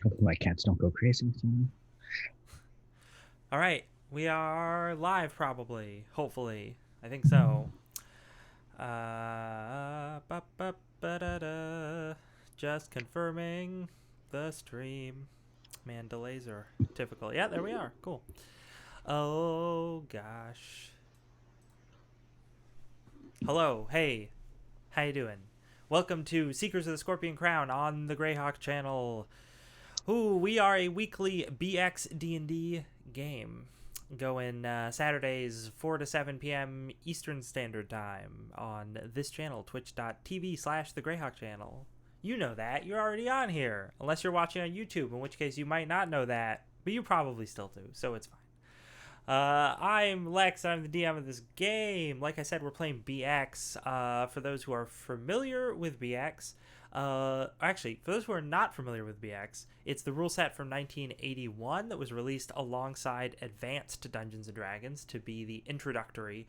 Hope my cats don't go crazy soon. All right, we are live probably, hopefully. I think so. Ba-da-da. Just confirming the stream. Man, delays are typical. Yeah, there we are. Cool. Oh gosh. Hello. Hey. How you doing? Welcome to Seekers of the Scorpion Crown on the Greyhawk channel. Ooh, we are a weekly BX D&D game going Saturdays 4 to 7 p.m. Eastern Standard Time on this channel, twitch.tv/slash the Greyhawk channel. You know that. You're already on here. Unless you're watching on YouTube, in which case you might not know that, but you probably still do, so it's fine. I'm Lex, and I'm the DM of this game. Like I said, we're playing BX. For those who are familiar with BX, actually, for those who are not familiar with BX, it's the rule set from 1981 that was released alongside Advanced Dungeons and Dragons to be the introductory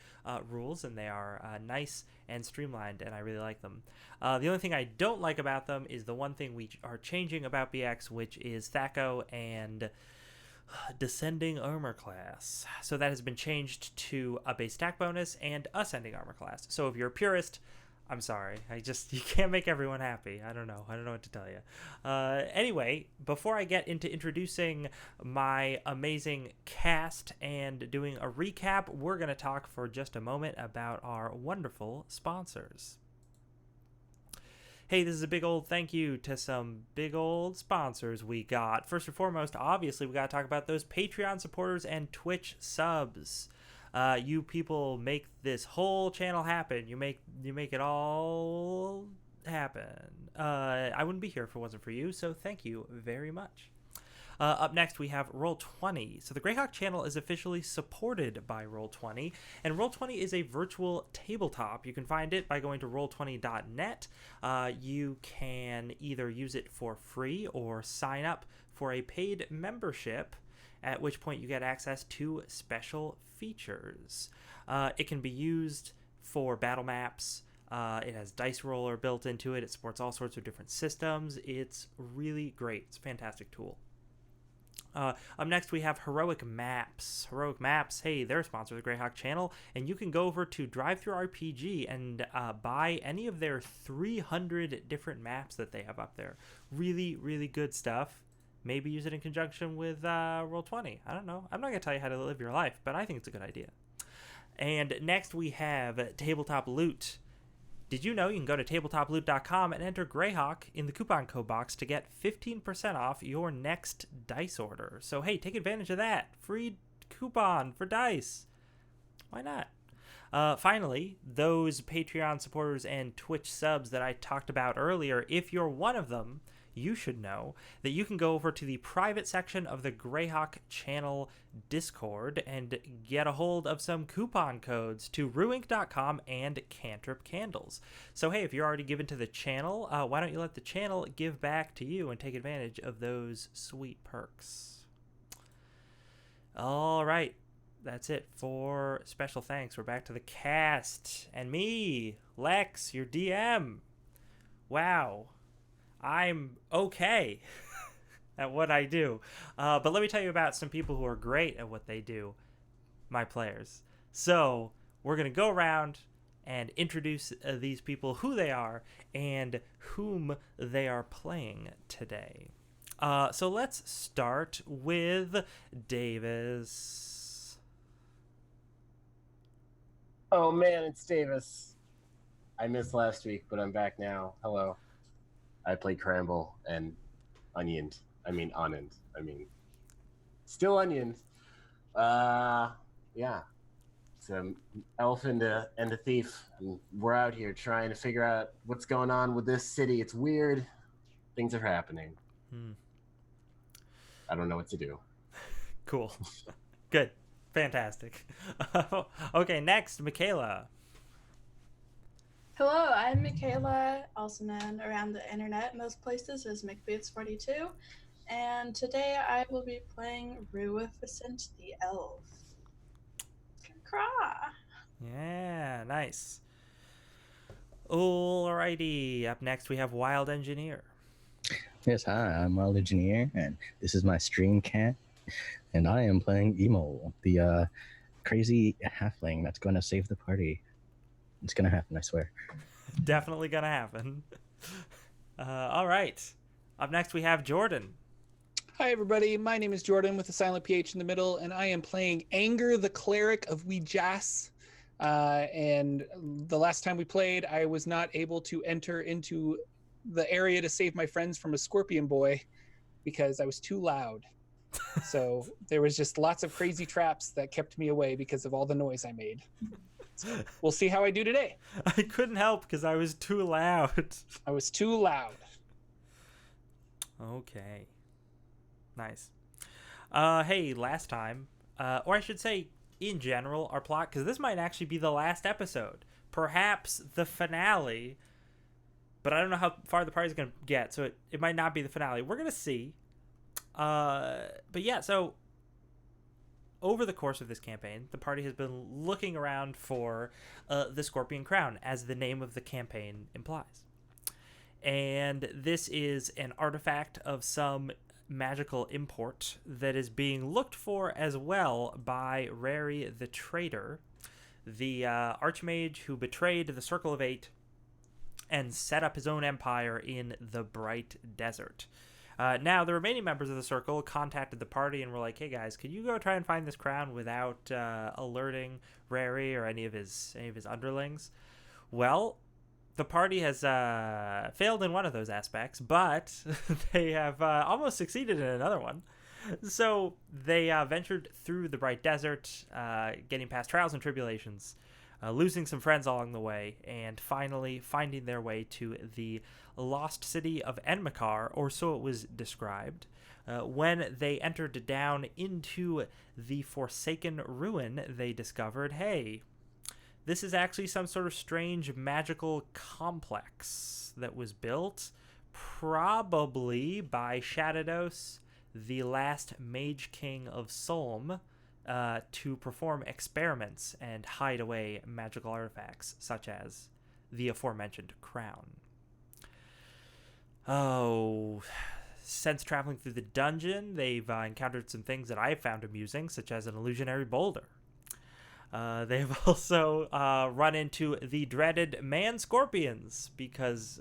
rules, and they are nice and streamlined, and I really like them. The only thing I don't like about them is the one thing we are changing about BX, which is THAC0 and descending armor class. So that has been changed to a base stack bonus and ascending armor class. So if you're a purist, I'm sorry. You can't make everyone happy. I don't know. I don't know what to tell you. Anyway, before I get into introducing my amazing cast and doing a recap, we're going to talk for just a moment about our wonderful sponsors. Hey, this is a big old thank you to some big old sponsors we got. First and foremost, obviously, we got to talk about those Patreon supporters and Twitch subs. You people make this whole channel happen. You make it all happen. I wouldn't be here if it wasn't for you, so thank you very much. Up next, we have Roll20. So the Greyhawk channel is officially supported by Roll20, and Roll20 is a virtual tabletop. You can find it by going to roll20.net. You can either use it for free or sign up for a paid membership, at which point you get access to special features. It can be used for battle maps. It has Dice Roller built into it. It supports all sorts of different systems. It's really great. It's a fantastic tool. Up next, we have Heroic Maps. Heroic Maps, hey, they're a sponsor of the Greyhawk channel, and you can go over to DriveThruRPG and buy any of their 300 different maps that they have up there. Really, really good stuff. Maybe use it in conjunction with Roll20. I don't know. I'm not going to tell you how to live your life, but I think it's a good idea. And next, we have Tabletop Loot. Did you know you can go to tabletoploot.com and enter Greyhawk in the coupon code box to get 15% off your next dice order? So, hey, take advantage of that. Free coupon for dice. Why not? Finally, those Patreon supporters and Twitch subs that I talked about earlier, if you're one of them, you should know that you can go over to the private section of the Greyhawk channel Discord and get a hold of some coupon codes to ruinc.com and Cantrip Candles. So, hey, if you're already given to the channel, why don't you let the channel give back to you and take advantage of those sweet perks? All right, that's it for special thanks. We're back to the cast and me, Lex, your DM. Wow, I'm okay at what I do. But let me tell you about some people who are great at what they do, my players. So we're going to go around and introduce these people, who they are, and whom they are playing today. So let's start with Davis. Oh man, it's Davis. I missed last week, but I'm back now. Hello. I played Cramble and Onioned. Onend. Still Onioned. Yeah. It's an elf and a thief. And we're out here trying to figure out what's going on with this city. It's weird. Things are happening. Hmm. I don't know what to do. Cool. Good. Fantastic. Okay, next, Michaela. Hello, I'm Michaela, also known around the internet most places as McBoots42, and today I will be playing Ruificent the Elf. Craw! Yeah, nice. Alrighty, up next we have Wild Engineer. Yes, hi, I'm Legionnaire, and this is my stream cat, and I am playing Emo, the crazy halfling that's going to save the party. It's going to happen, I swear. Definitely gonna happen. All right. Up next, we have Jordan. Hi, everybody. My name is Jordan with a silent PH in the middle, and I am playing Anger, the Cleric of Weejas. And the last time we played, I was not able to enter into the area to save my friends from a scorpion boy because I was too loud. So there was just lots of crazy traps that kept me away because of all the noise I made. So we'll see how I do today. I couldn't help because I was too loud. I was too loud. Okay. Nice. Hey, last time, or I should say, in general, our plot, because this might actually be the last episode, perhaps the finale, but I don't know how far the party's going to get, so it might not be the finale. We're going to see. But yeah, so over the course of this campaign, the party has been looking around for the Scorpion Crown, as the name of the campaign implies. And this is an artifact of some magical import that is being looked for as well by Rary the Traitor, the archmage who betrayed the Circle of Eight and set up his own empire in the Bright Desert. Now, the remaining members of the Circle contacted the party and were like, hey guys, could you go try and find this crown without alerting Rary or any of his underlings? Well, the party has failed in one of those aspects, but they have almost succeeded in another one. So they ventured through the Bright Desert, getting past trials and tribulations, losing some friends along the way, and finally finding their way to the lost city of Enmakar, or so it was described. When they entered down into the Forsaken Ruin, they discovered, hey, this is actually some sort of strange magical complex that was built probably by Shadados, the last Mage King of Solm, to perform experiments and hide away magical artifacts such as the aforementioned crown. Oh, since traveling through the dungeon, they've encountered some things that I found amusing, such as an illusionary boulder. They've also run into the dreaded man-scorpions because,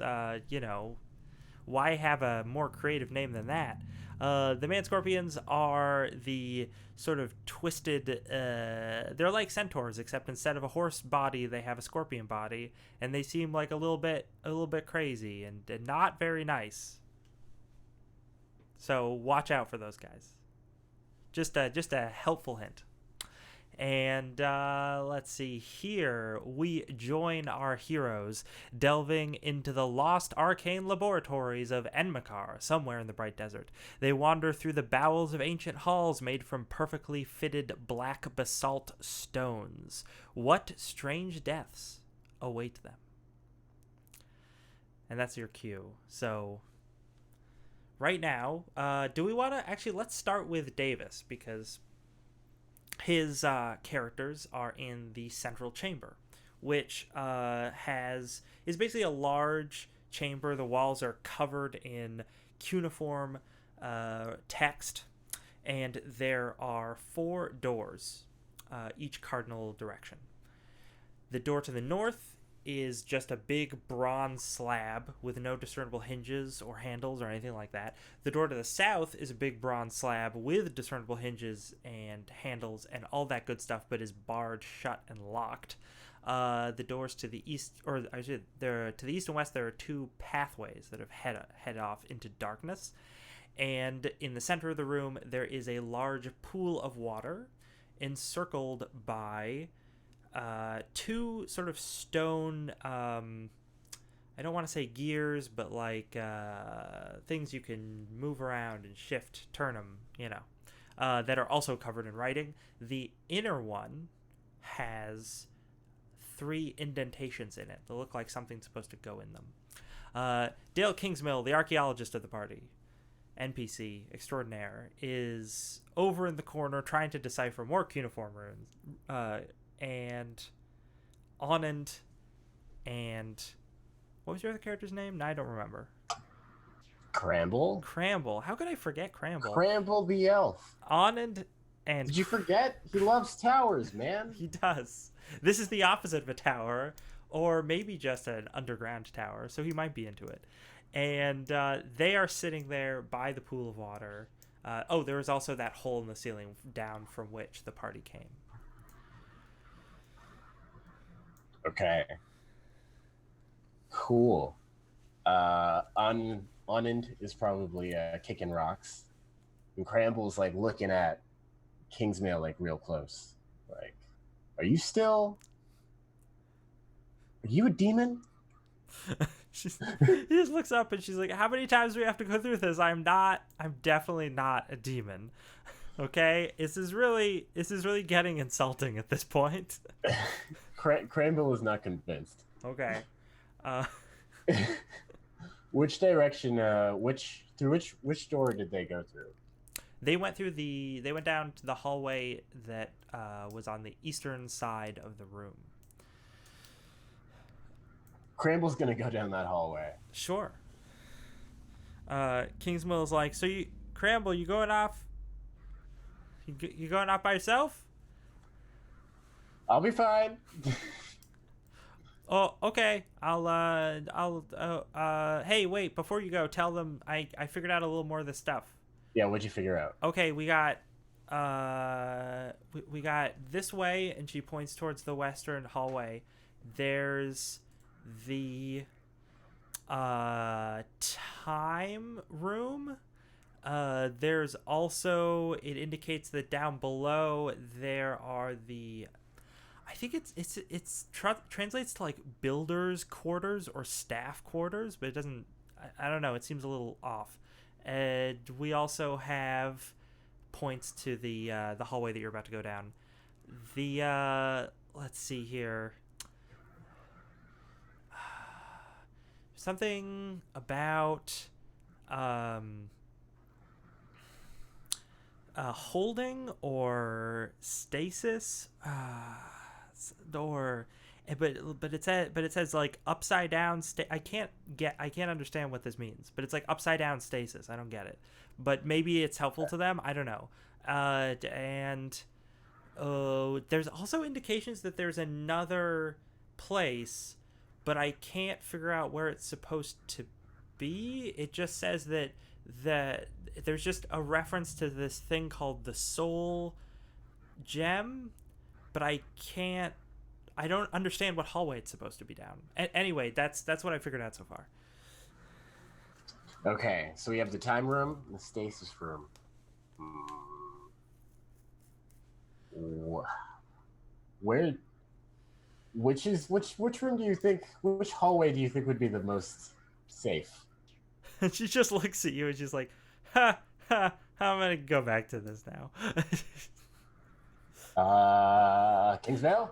why have a more creative name than that? The man-scorpions are the sort of twisted, they're like centaurs, except instead of a horse body, they have a scorpion body, and they seem like a little bit crazy and not very nice. So watch out for those guys. Just a helpful hint. And let's see here. We join our heroes delving into the lost arcane laboratories of Enmakar, somewhere in the Bright Desert. They wander through the bowels of ancient halls made from perfectly fitted black basalt stones. What strange deaths await them? And that's your cue. So right now, do we want to... Actually, let's start with Davis, because his characters are in the central chamber, which is basically a large chamber. The walls are covered in cuneiform text, and there are 4 doors, each cardinal direction. The door to the north is just a big bronze slab with no discernible hinges or handles or anything like that. The door to the south is a big bronze slab with discernible hinges and handles and all that good stuff, but is barred shut and locked. The doors to the east, or I should, to the east and west, there are 2 pathways that have head off into darkness. And in the center of the room, there is a large pool of water encircled by 2 sort of stone, I don't want to say gears, but like things you can move around and shift, turn them, that are also covered in writing. The inner one has 3 indentations in it that look like something's supposed to go in them. Dale Kingsmill, the archaeologist of the party, NPC extraordinaire, is over in the corner trying to decipher more cuneiform runes. And Anand and what was your other character's name? No, I don't remember. Cramble? Cramble. How could I forget Cramble? Cramble the elf. Anand and Did you forget? He loves towers, man. He does. This is the opposite of a tower, or maybe just an underground tower, so he might be into it. And they are sitting there by the pool of water. There was also that hole in the ceiling down from which the party came. Okay. Cool. Anand is probably kicking rocks. And Cramble's like looking at Kingsmail like real close. Like, are you a demon? He just looks up and she's like, how many times do we have to go through this? I'm definitely not a demon. Okay? This is really getting insulting at this point. Cramble is not convinced. Okay. Which direction, which door did they go through? They went down to the hallway that was on the eastern side of the room. Cramble's gonna go down that hallway. Sure. Kingsmill is like, so Cramble, you going off? You going off by yourself? I'll be fine. Oh, okay. Hey, wait, before you go, tell them I figured out a little more of this stuff. Yeah, what'd you figure out? Okay, we got we got this way, and she points towards the western hallway. There's the time room. There's also, it indicates that down below there are I think it's translates to like builders' quarters or staff quarters, but it doesn't. I don't know. It seems a little off. And we also have points to the hallway that you're about to go down. Let's see here. Something about holding or stasis, but it says like upside down. I can't understand what this means, but it's like upside down stasis. I don't get it, but maybe it's helpful to them. I don't know. There's also indications that there's another place, but I can't figure out where it's supposed to be. It just says that there's just a reference to this thing called the Soul Gem, but I don't understand what hallway it's supposed to be down. Anyway, that's what I figured out so far. Okay, so we have the time room and the stasis room. Which room do you think, which hallway do you think would be the most safe? And she just looks at you and she's like, I'm gonna go back to this now. Kingsvale?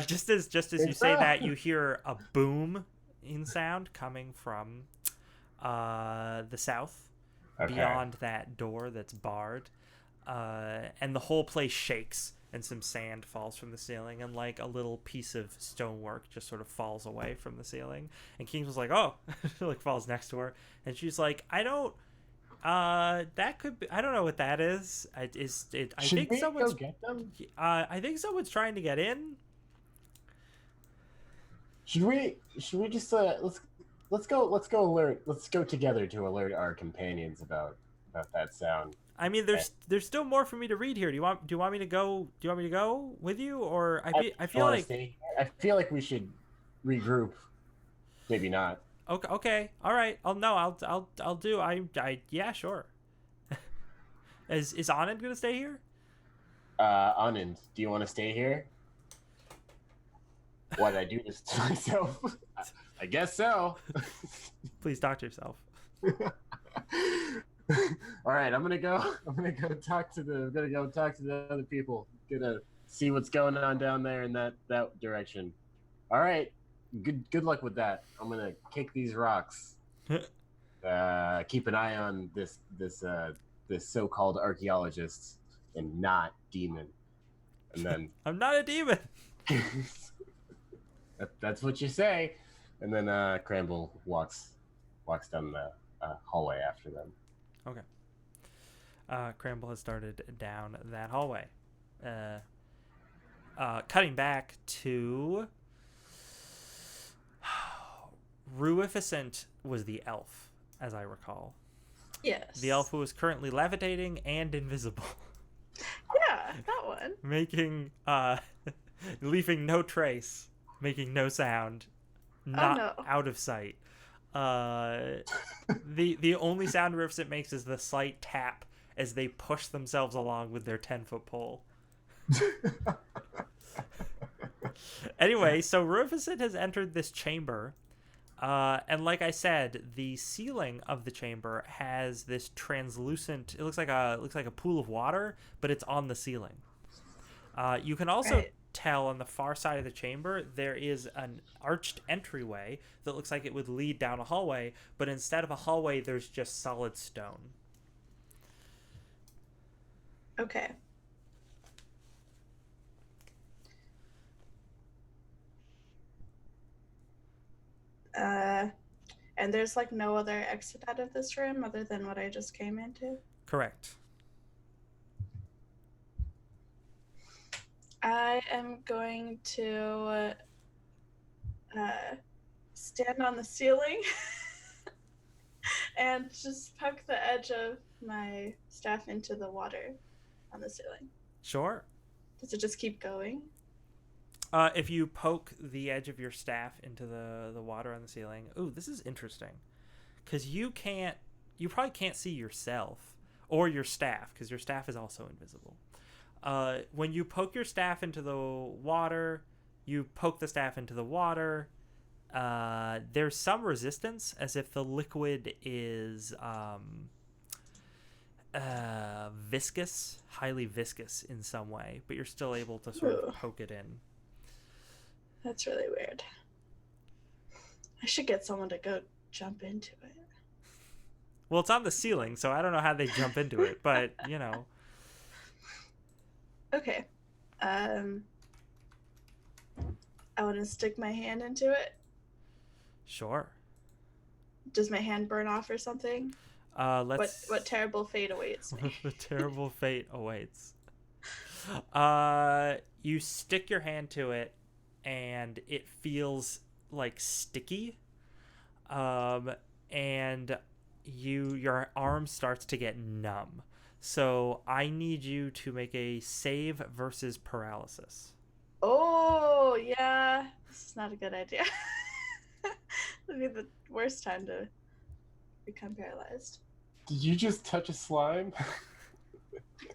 Just as you say that, you hear a boom in sound coming from the south, beyond that door that's barred, and the whole place shakes, and some sand falls from the ceiling, and like a little piece of stonework just sort of falls away from the ceiling. And Kings was like, "Oh," like falls next to her, and she's like, that could be, I don't know what that is. I think someone's go get them? I think someone's trying to get in. Should we just let's go together to alert our companions about that sound. I mean, there's still more for me to read here. Do you want me to go with you, or I feel like we should regroup. Maybe not. Okay. All right. I'll do. Yeah, sure. Is Anand gonna stay here? Anand, do you want to stay here? What, I do this to myself? I guess so. Please talk to yourself. All right, I'm gonna go talk to the other people. Gonna see what's going on down there in that direction. All right, good luck with that. I'm gonna kick these rocks. Keep an eye on this so-called archaeologist and not demon. And then I'm not a demon. That's what you say. And then Cramble walks down hallway after them. Okay. Cramble has started down that hallway. Cutting back to Ruificent was the elf, as I recall. Yes. The elf who is currently levitating and invisible. Yeah, that one. Making leaving no trace, making no sound, not no. out of sight. The only sound Ruificent makes is the slight tap as they push themselves along with their 10-foot pole. Anyway, so Ruificent has entered this chamber. And like I said, the ceiling of the chamber has this translucent. It looks like a pool of water, but it's on the ceiling. You can also tell on the far side of the chamber there is an arched entryway that looks like it would lead down a hallway, but instead of a hallway, there's just solid stone. Okay. And there's like no other exit out of this room other than what I just came into? Correct. I am going to stand on the ceiling and just poke the edge of my staff into the water on the ceiling. Sure. Does it just keep going? If you poke the edge of your staff into the water on the ceiling, ooh, this is interesting, because you probably can't see yourself or your staff, because your staff is also invisible. When you poke your staff into the water, you poke the staff into the water. There's some resistance, as if the liquid is viscous, highly viscous in some way, but you're still able to sort of poke it in. That's really weird. I should get someone to go jump into it. Well, it's on the ceiling, so I don't know how they jump into it, but, you know. Okay. I want to stick my hand into it. Sure. Does my hand burn off or something? What terrible fate awaits me? The terrible fate awaits. You stick your hand to it, and it feels like sticky. And your arm starts to get numb. So I need you to make a save versus paralysis. Oh, yeah. This is not a good idea. That'd be the worst time to become paralyzed. Did you just touch a slime?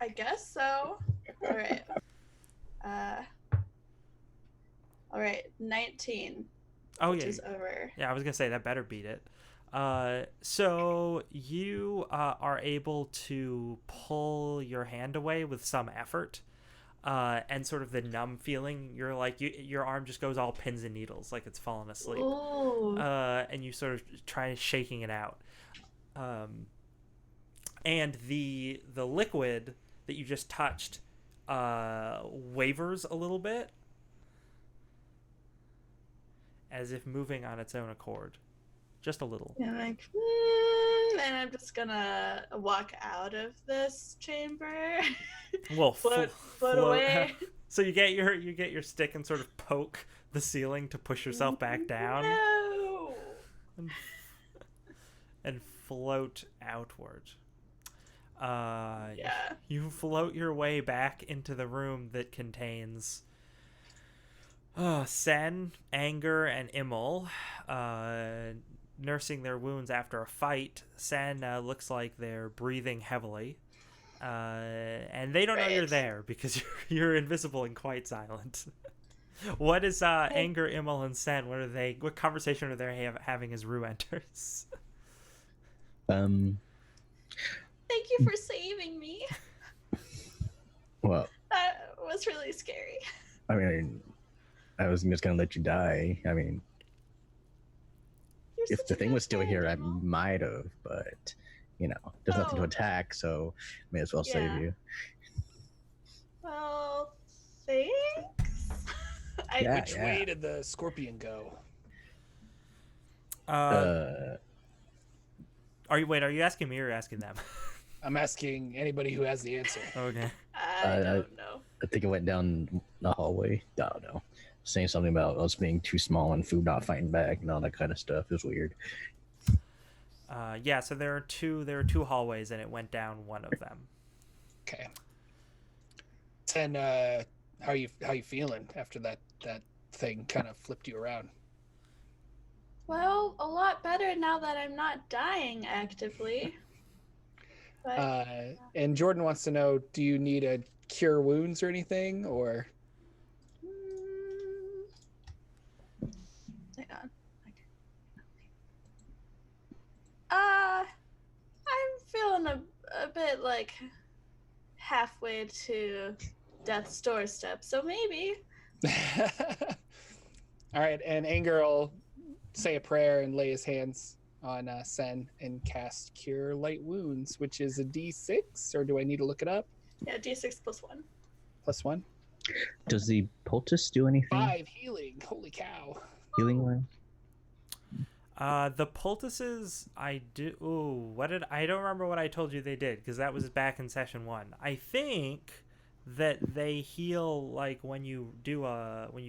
I guess so. All right. All right, 19. Oh, which yeah. is over. Yeah, I was going to say that better beat it. So you are able to pull your hand away with some effort, and sort of the numb feeling. You're like your arm just goes all pins and needles, like it's fallen asleep. Ooh. And you sort of try shaking it out. And the liquid that you just touched wavers a little bit, as if moving on its own accord. Just a little. And I'm like, and I'm just gonna walk out of this chamber. Well, float away. So you get your stick and sort of poke the ceiling to push yourself back down. No. And float outward. Yeah. You float your way back into the room that contains Sen, Anger, and Immel, nursing their wounds after a fight. Sen looks like they're breathing heavily, and they don't know you're there because you're invisible and quite silent. What is Anger, Immel, and Sen? What conversation are they having as Rue enters? Thank you for saving me. Well, That was really scary. I mean, I was just gonna let you die. I mean, You're if such the a thing good was still friend, here, I Emma. might have, but you know, there's nothing to Oh. attack, so may as well Yeah. save you. Well, thanks. Yeah. Which way did the scorpion go? Are you asking me or asking them? I'm asking anybody who has the answer. Okay. I don't know. I think it went down the hallway. I don't know. Saying something about us being too small and food not fighting back and all that kind of stuff. It was weird. Yeah, so there are two hallways, and it went down one of them. Okay. And how you feeling after that thing kind of flipped you around? Well, a lot better now that I'm not dying actively. But And Jordan wants to know, do you need a cure wounds or anything, or? Hang on. I'm feeling a bit like halfway to death's doorstep, so maybe. All right, and Anger will say a prayer and lay his hands on Sen and cast Cure Light Wounds, which is a D6, or do I need to look it up? Yeah, D6 +1. +1? Does the poultice do anything? 5 healing. Holy cow. Healing wise? The poultices, I don't remember what I told you they did, because that was back in session 1. I think that they heal, like, when you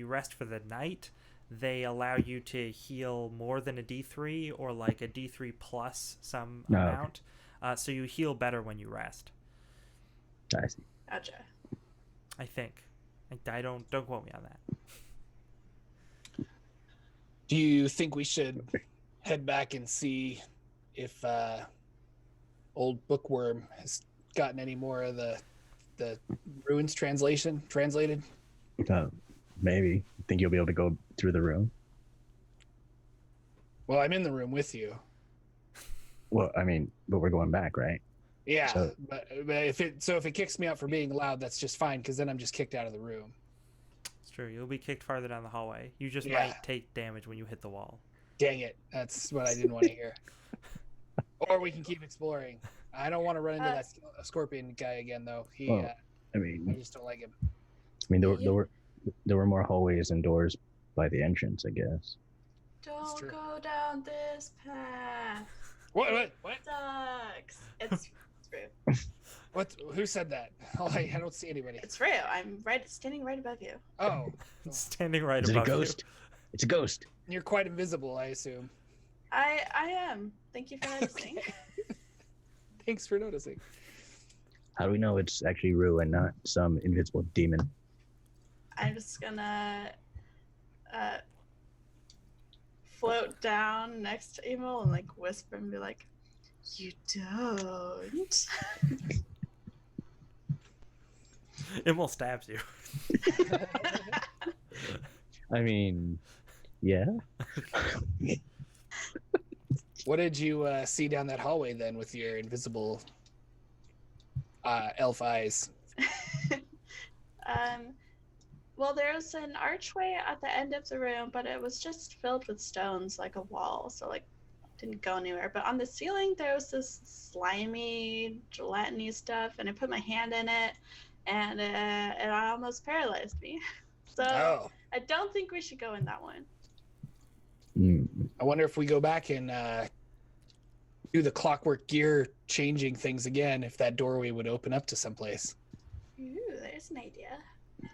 rest for the night, they allow you to heal more than a D3 or like a D3 plus some amount. So you heal better when you rest. I see. Gotcha. I think. I don't quote me on that. Do you think we should head back and see if old Bookworm has gotten any more of the ruins translated? Maybe. Think you'll be able to go through the room? Well, I'm in the room with you. Well, I mean, but we're going back, right? Yeah, So- but if it kicks me out for being loud, that's just fine, because then I'm just kicked out of the room. It's true. You'll be kicked farther down the hallway. You just Yeah. might take damage when you hit the wall. Dang it, that's what I didn't want to hear. Or we can keep exploring. I don't want to run into that scorpion guy again, though. Well, I I mean, just don't like him. there were more hallways and doors by the entrance, I guess. Don't true. go down this path. What? Sucks. It's real. What? Who said that? Oh, I don't see anybody. It's real. I'm standing right above you. Oh, Standing right Is it a above you. ghost? It's a ghost. you're quite invisible, I assume. I am. Thank you for noticing. Okay. Thanks for noticing. How do we know it's actually Rue and not some invisible demon? I'm just gonna float down next to Emil and like whisper and be like, "You don't." Emil stabs you. I mean, yeah. What did you see down that hallway then with your invisible elf eyes? Well, there's an archway at the end of the room, but it was just filled with stones, like a wall, so like didn't go anywhere. But on the ceiling, there was this slimy, gelatiny stuff, and I put my hand in it, and it almost paralyzed me. So Oh, I don't think we should go in that one. I wonder if we go back and do the clockwork gear changing things again, if that doorway would open up to someplace. Ooh, there's an idea.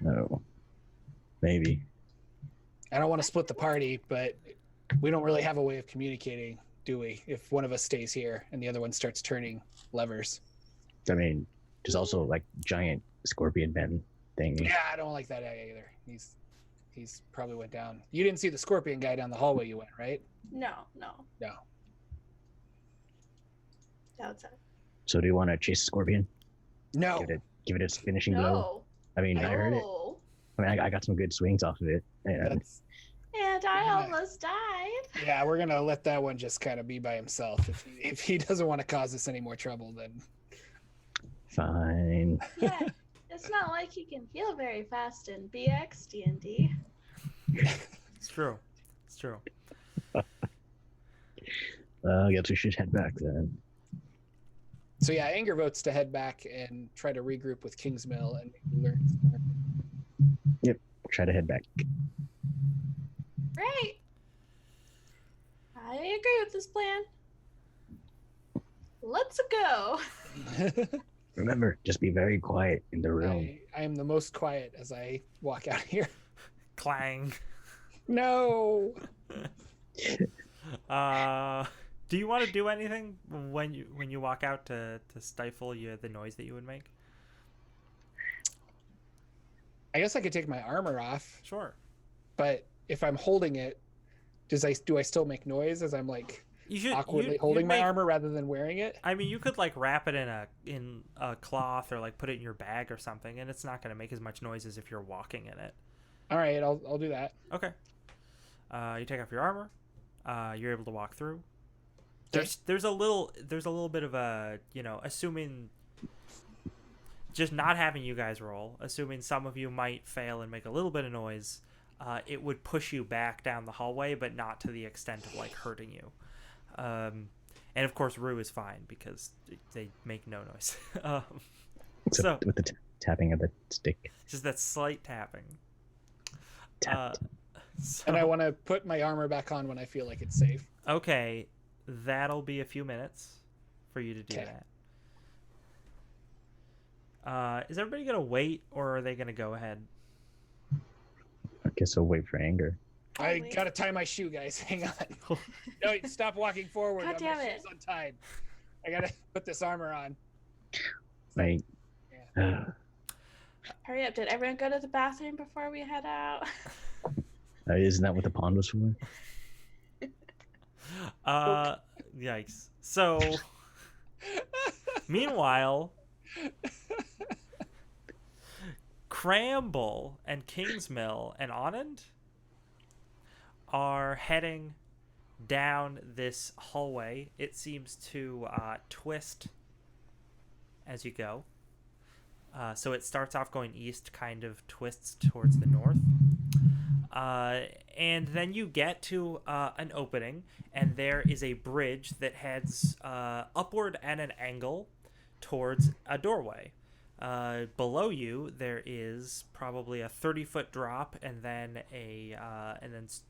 No. Maybe. I don't want to split the party, but we don't really have a way of communicating, do we? If one of us stays here and the other one starts turning levers. I mean, there's also like giant scorpion men thing. Yeah, I don't like that guy either. He's probably went down. You didn't see the scorpion guy down the hallway you went, right? No. No. Outside. So do you want to chase the scorpion? No. Give it its finishing blow. No. I mean, I heard it. No. I mean, I got some good swings off of it. And That's, And I almost died. yeah, we're gonna let that one just kind of be by himself. If he doesn't want to cause us any more trouble, then fine. Yeah, it's not like he can heal very fast in BX D&D. It's true. It's true. I guess we should head back then. so yeah, Anger votes to head back and try to regroup with Kingsmill and maybe learn some more. Try to head back. Right. I agree with this plan. Let's go. Remember, just be very quiet in the room. I am the most quiet as I walk out here. Clang. No. Do you want to do anything when you walk out to stifle the noise that you would make? I guess I could take my armor off, Sure. but if I'm holding it, do I still make noise as I'm like You should awkwardly holding my armor rather than wearing it? I mean, you could like wrap it in a cloth or like put it in your bag or something, and it's not going to make as much noise as if you're walking in it. All right, I'll do that. Okay. You take off your armor. You're able to walk through. Okay. There's a little bit of a, assuming just not having you guys roll, assuming some of you might fail and make a little bit of noise, it would push you back down the hallway, but not to the extent of like hurting you. And of course, Rue is fine because they make no noise. Except with the tapping of the stick. Just that slight tapping. Tap. And I want to put my armor back on when I feel like it's safe. Okay, that'll be a few minutes for you to do Okay. that. Is everybody gonna wait, or are they gonna go ahead? I guess I'll wait for Anger. I Wait. gotta tie my shoe, guys. Hang on. No, stop walking forward. God damn My it. shoe's untied. I gotta put this armor on. Right. Yeah. Hurry up. Did everyone go to the bathroom before we head out? Isn't that what the pond was for? Yikes. So, meanwhile, Cramble and Kingsmill and Anand are heading down this hallway. It seems to twist as you go. So it starts off going east, kind of twists towards the north. And then you get to an opening, and there is a bridge that heads upward at an angle towards a doorway. Below you, there is probably a 30-foot drop, and then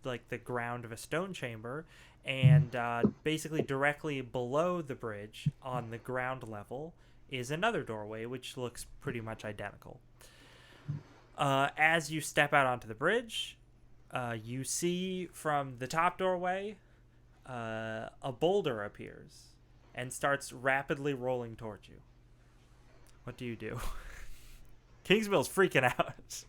like the ground of a stone chamber, and basically directly below the bridge on the ground level is another doorway, which looks pretty much identical. As you step out onto the bridge, you see from the top doorway a boulder appears and starts rapidly rolling towards you. What do you do? Kingsmill's freaking out.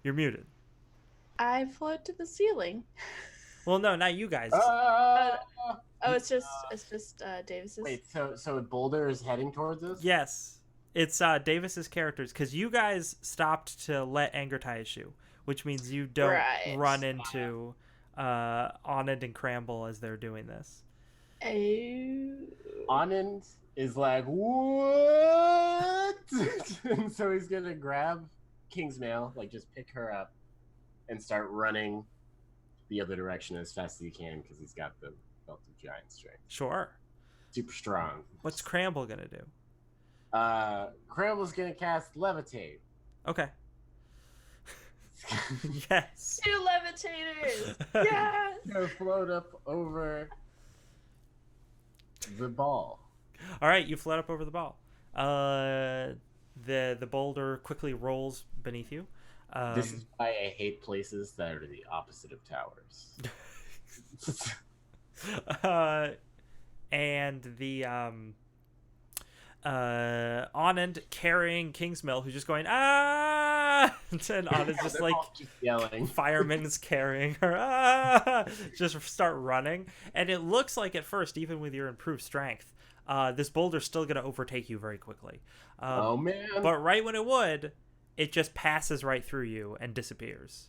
You're muted. I float to the ceiling. Well, no, not you guys. Oh, it's just Davis's. Wait, so Boulder is heading towards us? Yes. It's Davis's characters, because you guys stopped to let Anger tie his shoe, which means you don't Right. run into Anand and Cramble as they're doing this. Oh. Anand is like, what? And so he's gonna grab Kingsmail, like just pick her up, and start running the other direction as fast as he can because he's got the belt of giant strength. Sure. Super strong. What's Cramble gonna do? Cramble's gonna cast Levitate. Okay. Yes. 2 levitators. Yes. Gonna float up over the ball. All right, you float up over the ball. The boulder quickly rolls beneath you. This is why I hate places that are the opposite of towers. And the Anand carrying Kingsmill, who's just going and Anand's just They're like all just yelling. firemen's carrying her, just start running. And it looks like at first, even with your improved strength, this boulder's still going to overtake you very quickly. Oh man! But right when it would, it just passes right through you and disappears.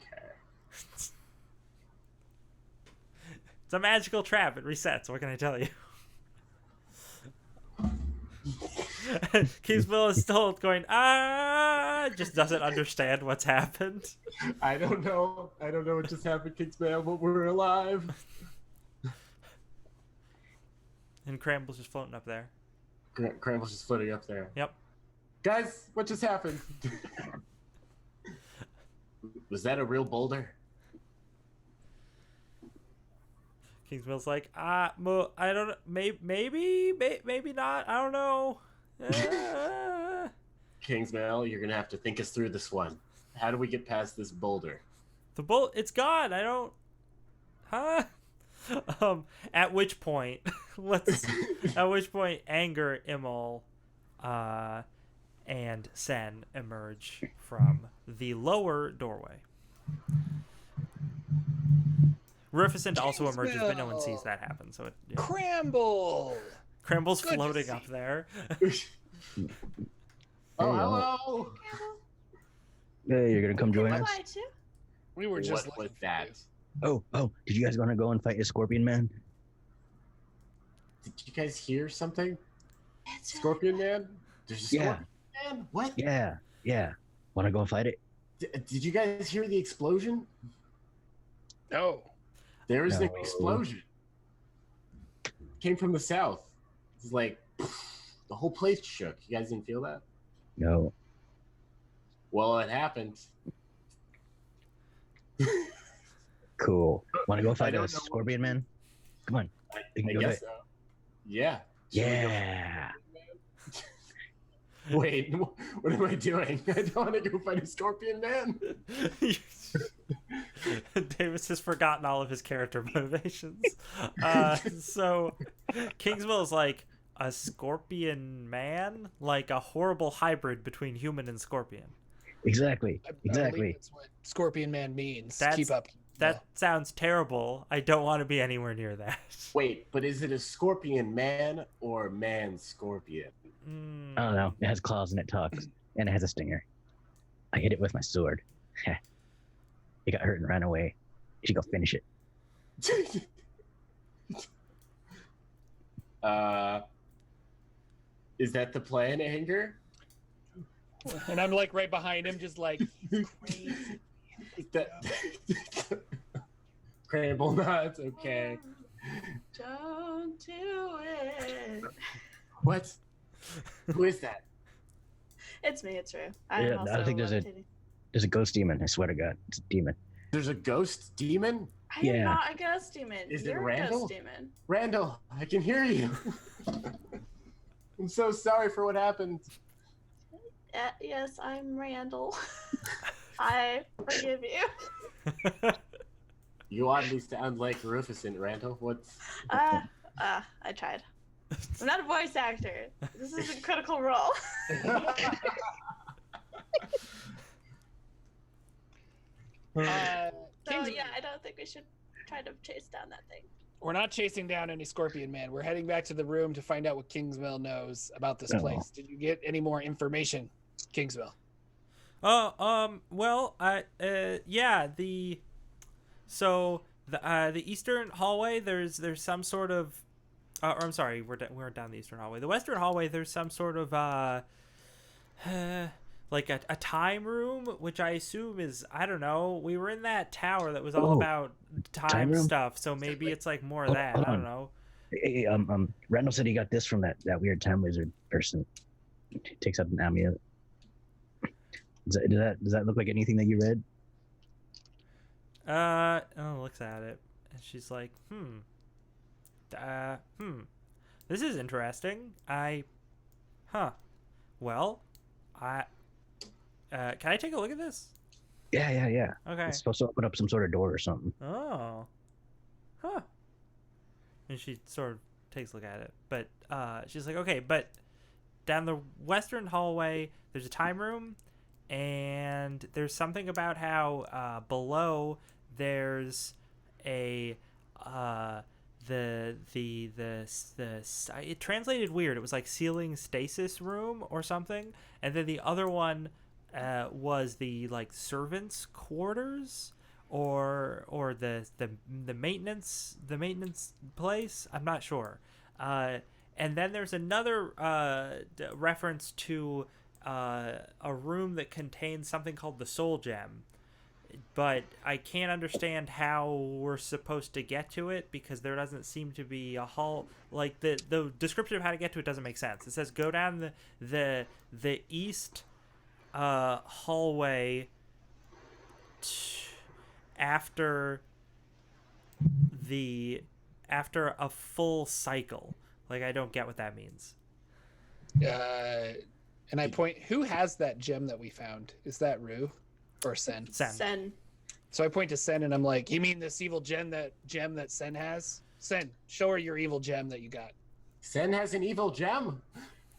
Okay. It's a magical trap. It resets. What can I tell you? Kingsmill is still going, just doesn't understand what's happened. I don't know what just happened, Kingsmail, but we're alive. And Cramble's just floating up there. Cramble's just floating up there. Yep. Guys, what just happened? Was that a real boulder? Kingsville's like, I don't know, maybe not. I don't know. Kingsmail, you're gonna have to think us through this one. How do we get past this boulder? The bull, it's gone. I don't. Huh? At which point, Anger, Immol, and Sen emerge from the lower doorway. Rufusant also emerges, but no one sees that happen. So Cramble. Cramble's Good to floating see up there. Oh, hello. Hey, you're gonna come join us? Why too? We were just What looking was for that? you. Oh, did you guys want to go and fight a scorpion man? Did you guys hear something? It's Scorpion Man? There's a Yeah. Scorpion Man? What? Yeah. Want to go and fight it? Did you guys hear the explosion? No. There was an No. explosion. Came from the south. It's like the whole place shook. You guys didn't feel that? No. Well, it happened. Cool. Want to go fight don't a know. scorpion man? Come on. We can I go guess do so. Yeah. Should we go Yeah. Wait, what am I doing? I don't want to go fight a Scorpion Man. Davis has forgotten all of his character motivations. So Kingsville is like a scorpion man, like a horrible hybrid between human and scorpion. Exactly. I Exactly. believe that's what Scorpion Man means. That's- Keep up. That sounds terrible. I don't want to be anywhere near that. Wait, but is it a Scorpion Man or Man Scorpion? Mm. I don't know. It has claws and it talks, and it has a stinger. I hit it with my sword. It got hurt and ran away. You should go finish it. Is that the plan, Anger? And I'm like right behind him, just like crazy. That Cramble nods. Okay. Don't do it. What? Who is that? It's me. It's Rue. I'm Yeah, also I think there's a- levitating. There's a ghost demon. I swear to God, it's a demon. There's a ghost demon? I am Yeah. not a ghost demon. Is it You're a Randall? ghost demon. Randall, I can hear you. I'm so sorry for what happened. Yes, I'm Randall. I forgive you. You oddly sound like Rufusant, Randall. What's I tried. I'm not a voice actor. This is a critical role. So Kingsman, yeah, I don't think we should try to chase down that thing. we're not chasing down any Scorpion Man. We're heading back to the room to find out what Kingsville knows about this Oh. place. Did you get any more information, Kingsville? Well, yeah, the eastern hallway, there's some sort of, or I'm sorry, we're down the eastern hallway. The western hallway, there's some sort of, like a time room, which I assume is, I don't know, we were in that tower that was all Oh, about time room? stuff, so maybe it's like more of Oh, that, hold I don't on. know. Hey, Randall said he got this from that weird time wizard person. Takes up an amulet. Does that look like anything that you read? Looks at it, and she's like, this is interesting. Well, can I take a look at this? Yeah. Okay. It's supposed to open up some sort of door or something. Oh. Huh. And she sort of takes a look at it. But she's like, okay, but down the western hallway, there's a time room, and there's something about how below there's a it translated weird. It was like ceiling stasis room or something, and then the other one was the like servants' quarters or the maintenance place. I'm not sure. And then there's another reference to a room that contains something called the Soul Gem, but I can't understand how we're supposed to get to it because there doesn't seem to be a hall. Like the description of how to get to it doesn't make sense. It says go down the east hallway after the after a full cycle. Like, I don't get what that means. And I point, who has that gem that we found? Is that Rue or Sen? Sen. So I point to Sen and I'm like, you mean this evil gem that Sen has? Sen, show her your evil gem that you got. Sen has an evil gem.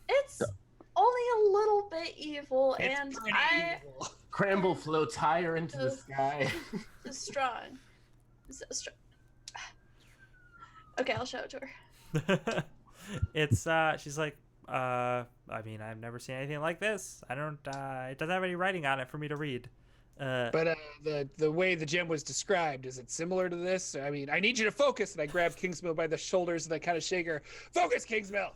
It's only a little bit evil, It's and pretty I evil. Cramble floats higher into the sky. is strong. So strong. Okay, I'll show it to her. It's she's like, I mean, I've never seen anything like this. I don't it doesn't have any writing on it for me to read. But the way the gem was described, is it similar to this? I mean, I need you to focus. And I grab Kingsmill by the shoulders and I kind of shake her. Focus, Kingsmill.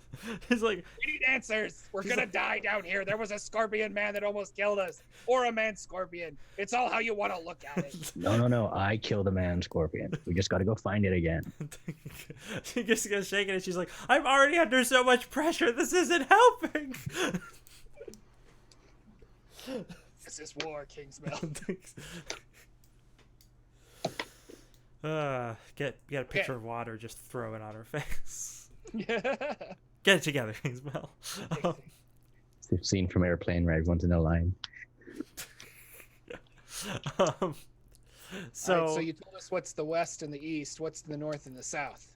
He's like, We need answers. We're gonna die down here. There was a scorpion man that almost killed us, or a man scorpion. It's all how you want to look at it. No. I killed a man scorpion. We just got to go find it again. she just gets shaking and she's like, I'm already under so much pressure. This isn't helping. This is war, Kingsmill. Get a picture of water, just throw it on her face. Yeah. Get it together, Kingsmill. It's a scene from Airplane where everyone's in a line. So, All right, so you told us what's the west and the east. What's the north and the south?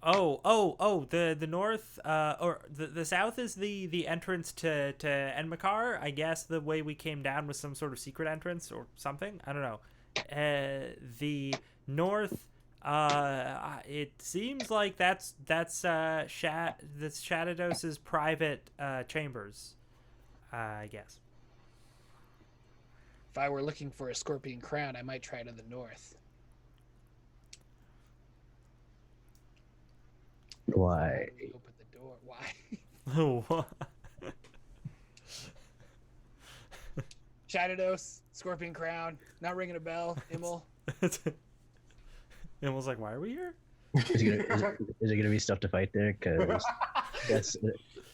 the north, or the south is the entrance to Enmakar. I guess the way we came down was some sort of secret entrance or something. I don't know. The north, it seems like that's Shadowdos's private chambers, I guess. If I were looking for a scorpion crown, I might try to the north. Why? We open the door. Why? Oh. Shadowdos, scorpion crown. Not ringing a bell. Immel. Immel's like, why are we here? Is it gonna be stuff to fight there? Because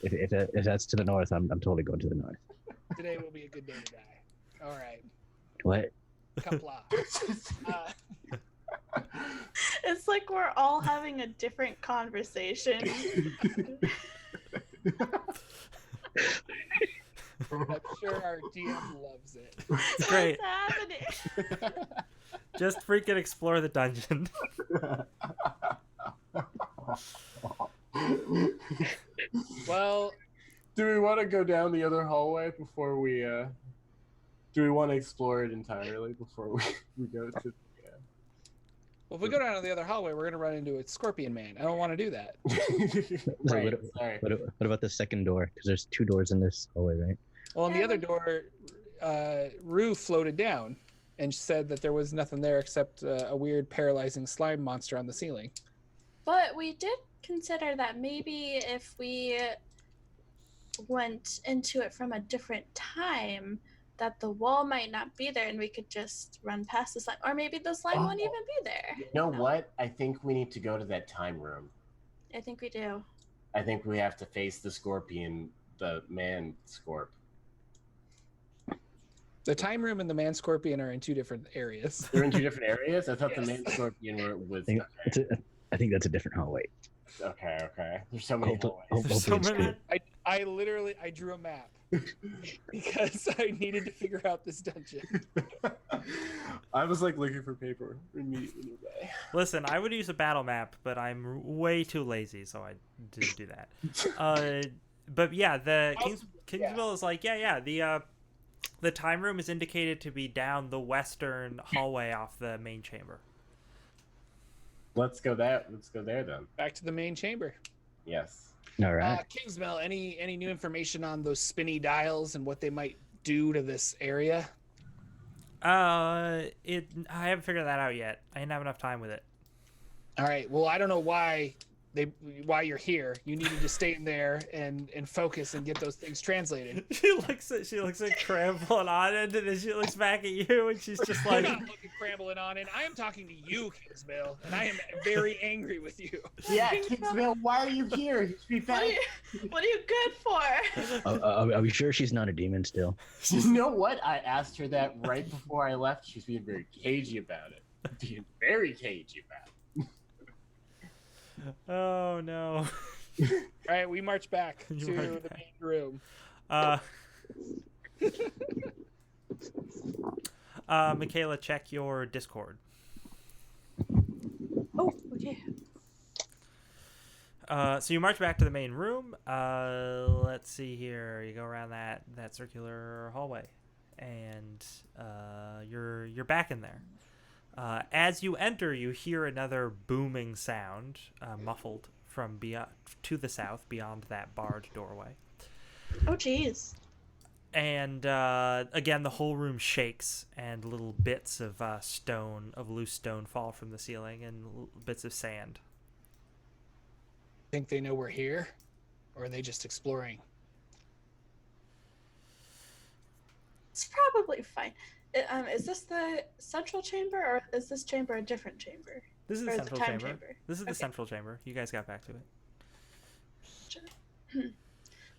if that's to the north, I'm totally going to the north. Today will be a good day to die. All right. What? Kapla. It's like we're all having a different conversation. I'm sure our DM loves it. It's great. What's happening? Just freaking explore the dungeon. Well, Do we want to go down the other hallway before we? Do we want to explore it entirely before we go to? if we go down to the other hallway, we're gonna run into a scorpion man. I don't want to do that. Right, sorry. What about the second door? Because there's two doors in this hallway, right? Well, on the other door, Rue floated down and said that there was nothing there except a weird paralyzing slime monster on the ceiling. But we did consider that maybe if we went into it from a different time, that the wall might not be there and we could just run past the slime. Or maybe the slime won't even be there. You know what? I think we need to go to that time room. I think we do. I think we have to face the scorpion, the man scorp. The time room and the man scorpion are in two different areas. They're in two different areas? I thought the Yes. man scorpion was... I think that's a different hallway. Okay. There's so many hallways. There's so Hopefully it's many- I literally drew a map because I needed to figure out this dungeon. I was like looking for paper immediately nearby. Listen, I would use a battle map, but I'm way too lazy, so I didn't do that. But yeah, the Kingsville is like, the time room is indicated to be down the western hallway off the main chamber. Let's go there then. Back to the main chamber. Yes. All right. Kingsmill, any new information on those spinny dials and what they might do to this area? I haven't figured that out yet. I didn't have enough time with it. All right. Well, I don't know why you're here. You needed to stay in there and focus and get those things translated. She looks at Cramble and Anand, and then she looks back at you, and she's just I'm like, not looking Cramble and on, and I am talking to you, Kingsmill, and I am very angry with you. Yeah, Kingsville, why are you here? You should be What are you good for? Are we sure she's not a demon still? You know what? I asked her that right before I left. She's being very cagey about it. Being very cagey about it. Oh no. All right, we march back You to march the back. main room. Michaela, check your Discord. Oh, okay. So you march back to the main room. Let's see here. You go around that circular hallway, and you're back in there. As you enter, you hear another booming sound, muffled from beyond to the south, beyond that barred doorway. Oh, jeez. And again, the whole room shakes, and little bits of loose stone, fall from the ceiling, and bits of sand. Think they know we're here, or are they just exploring? It's probably fine. Is this the central chamber, or is this chamber a different chamber? This is Or the the central time chamber. chamber. This is the Okay. central chamber. You guys got back to it.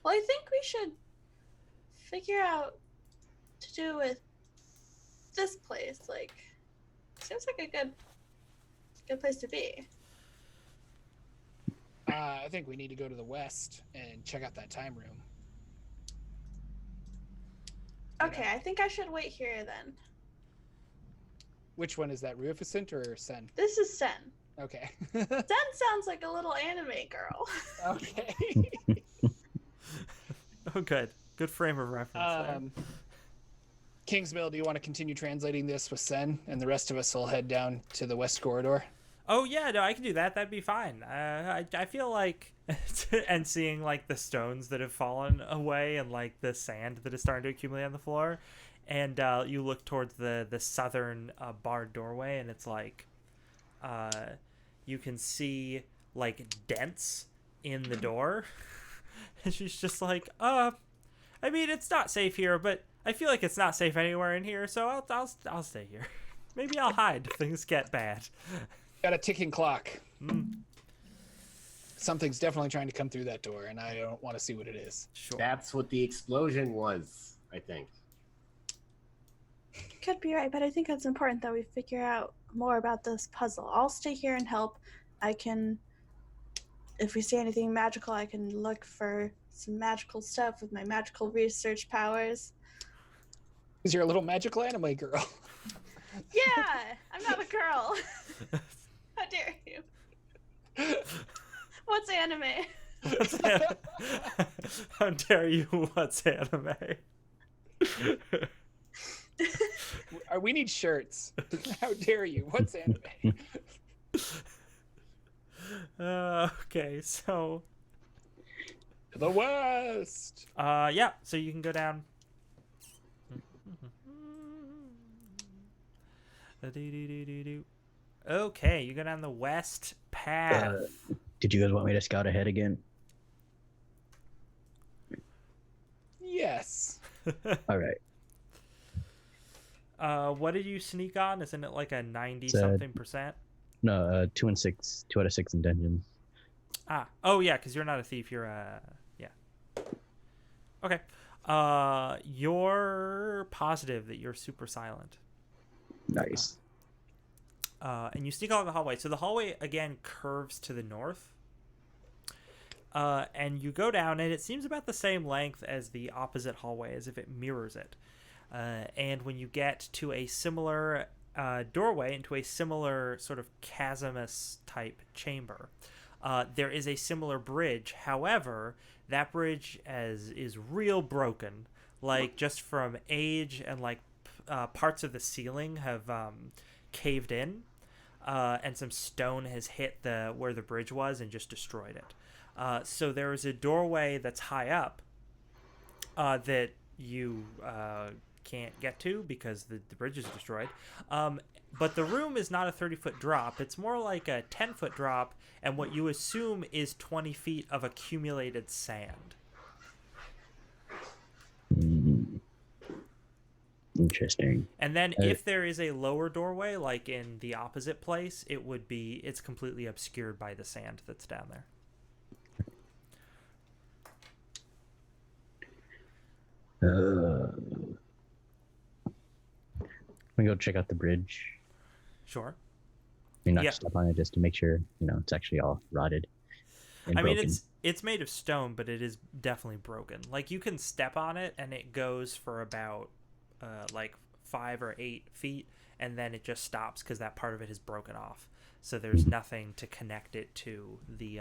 Well, I think we should figure out what to do with this place. Like, seems like a good place to be. I think we need to go to the west and check out that time room. Okay, I think I should wait here then. Which one is that, Rufuscent or Sen? This is Sen. Okay. Sen sounds like a little anime girl. Okay. Oh, good. Good frame of reference there. Kingsmill, do you want to continue translating this with Sen, and the rest of us will head down to the west corridor? Oh yeah, no, I can do that. That'd be fine. I feel like, and seeing like the stones that have fallen away and like the sand that is starting to accumulate on the floor, and you look towards the southern barred doorway, and it's like, you can see like dents in the door, and she's just like, I mean, it's not safe here, but I feel like it's not safe anywhere in here, so I'll stay here. Maybe I'll hide if things get bad. Got a ticking clock. Mm. Something's definitely trying to come through that door, and I don't want to see what it is. Sure. That's what the explosion was, I think. Could be right, but I think it's important that we figure out more about this puzzle. I'll stay here and help. I can, if we see anything magical, I can look for some magical stuff with my magical research powers. Because you're a little magical anime girl. Yeah, I'm not a girl. How dare you? What's anime? How dare you? What's anime? We need shirts. How dare you? What's anime? Okay, so To the west. yeah, so you can go down. Okay, you go down the west path. Did you guys want me to scout ahead again? Yes. All right. What did you sneak on? Isn't it like a 90 It's, something percent? No, 2 and 6, 2 out of 6 in dungeons. Oh yeah, because you're not a thief. You're yeah. Okay. You're positive that you're super silent. Nice. And you sneak along the hallway. So the hallway again curves to the north. And you go down, and it seems about the same length as the opposite hallway, as if it mirrors it. And when you get to a similar doorway into a similar sort of chasmous type chamber, there is a similar bridge. However, that bridge is real broken, like just from age, and like parts of the ceiling have caved in, and some stone has hit where the bridge was and just destroyed it. So there is a doorway that's high up that you can't get to because the bridge is destroyed. But the room is not a 30-foot drop. It's more like a 10-foot drop, and what you assume is 20 feet of accumulated sand. Interesting. And then if there is a lower doorway, like in the opposite place, it's completely obscured by the sand that's down there. Let me go check out the bridge. Sure. mean, not Yeah. step on it just to make sure it's actually all rotted and I mean, broken. it's made of stone, but it is definitely broken. Like, you can step on it and it goes for about like 5 or 8 feet, and then it just stops because that part of it is broken off. So there's nothing to connect it to the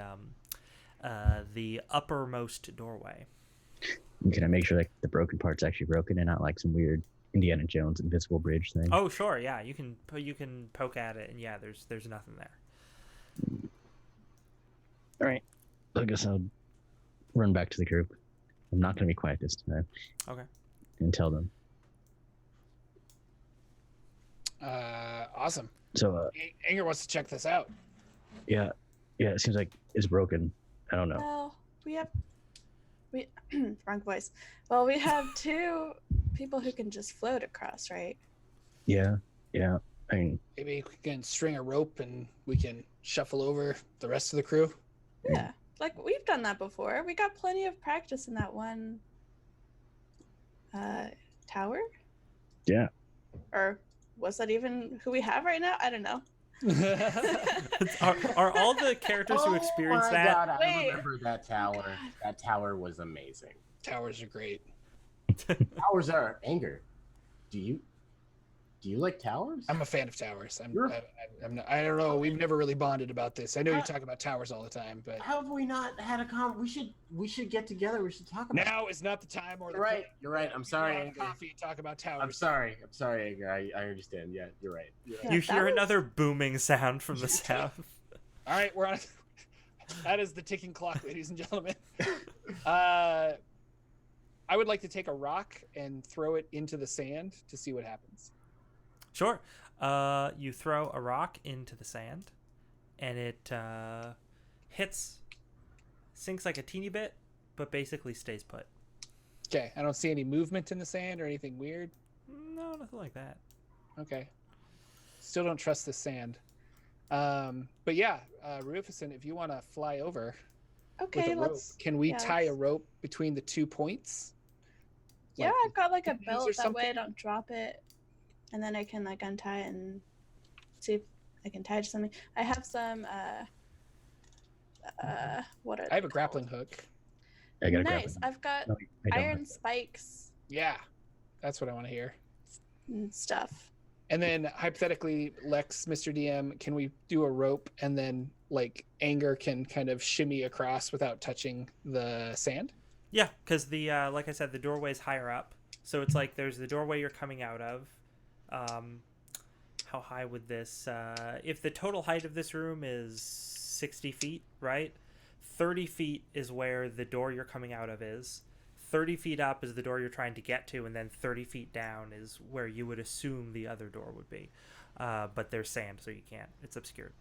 uppermost doorway. Can I make sure like the broken part's actually broken and not like some weird Indiana Jones invisible bridge thing? Oh, sure, yeah. You can poke at it, and yeah, there's nothing there. All right. I guess I'll run back to the group. I'm not going to be quiet this time. Okay. And tell them. Awesome. So, Anger wants to check this out. yeah, it seems like it's broken. I don't know. Well, we wrong voice. Well, we have 2 people who can just float across, right? Yeah. I mean, Maybe we can string a rope and we can shuffle over the rest of the crew. Yeah. Like, we've done that before. We got plenty of practice in that one tower. yeah. Or was that even who we have right now? I don't know. Are all the characters who experience my that? God, I Wait. remember that tower. That tower was amazing. Towers are great. Towers are anger. Do you like towers? I'm a fan of towers. You're- I'm not, I don't know. We've never really bonded about this. I know you talk about towers all the time, but How have we not had a we should get together. We should talk about now is not the time or the You're right. place. You're right. I'm We sorry, go have Anger. coffee and talk about towers. I'm sorry, Anger. I understand. Yeah, you're right. Yeah, You that hear was- another booming sound from the south. All right, we're on. That is the ticking clock, ladies and gentlemen. I would like to take a rock and throw it into the sand to see what happens. Sure. You throw a rock into the sand, and it sinks like a teeny bit, but basically stays put. Okay, I don't see any movement in the sand or anything weird. No, nothing like that. Okay. Still don't trust the sand. But yeah, Rufison, if you want to fly over with Okay, a rope, let's. can we yeah, tie a let's- rope between the 2 points? Yeah, Like, I've got like a pins or belt. That way something? I don't drop it. And then I can like untie it and see if I can tie it to something. I have some, what are I have they a grappling hook. I got a Nice. grappling. I've got No, I don't. iron spikes Yeah, that's what I want to hear. and stuff. And then hypothetically, Lex, Mr. DM, can we do a rope and then like Anger can kind of shimmy across without touching the sand? Yeah, because the like I said, the doorway's higher up, so it's like there's the doorway you're coming out of. How high would this? If the total height of this room is 60 feet, right? 30 feet is where the door you're coming out of is. 30 feet up is the door you're trying to get to, and then 30 feet down is where you would assume the other door would be. But there's sand, so you can't. It's obscured.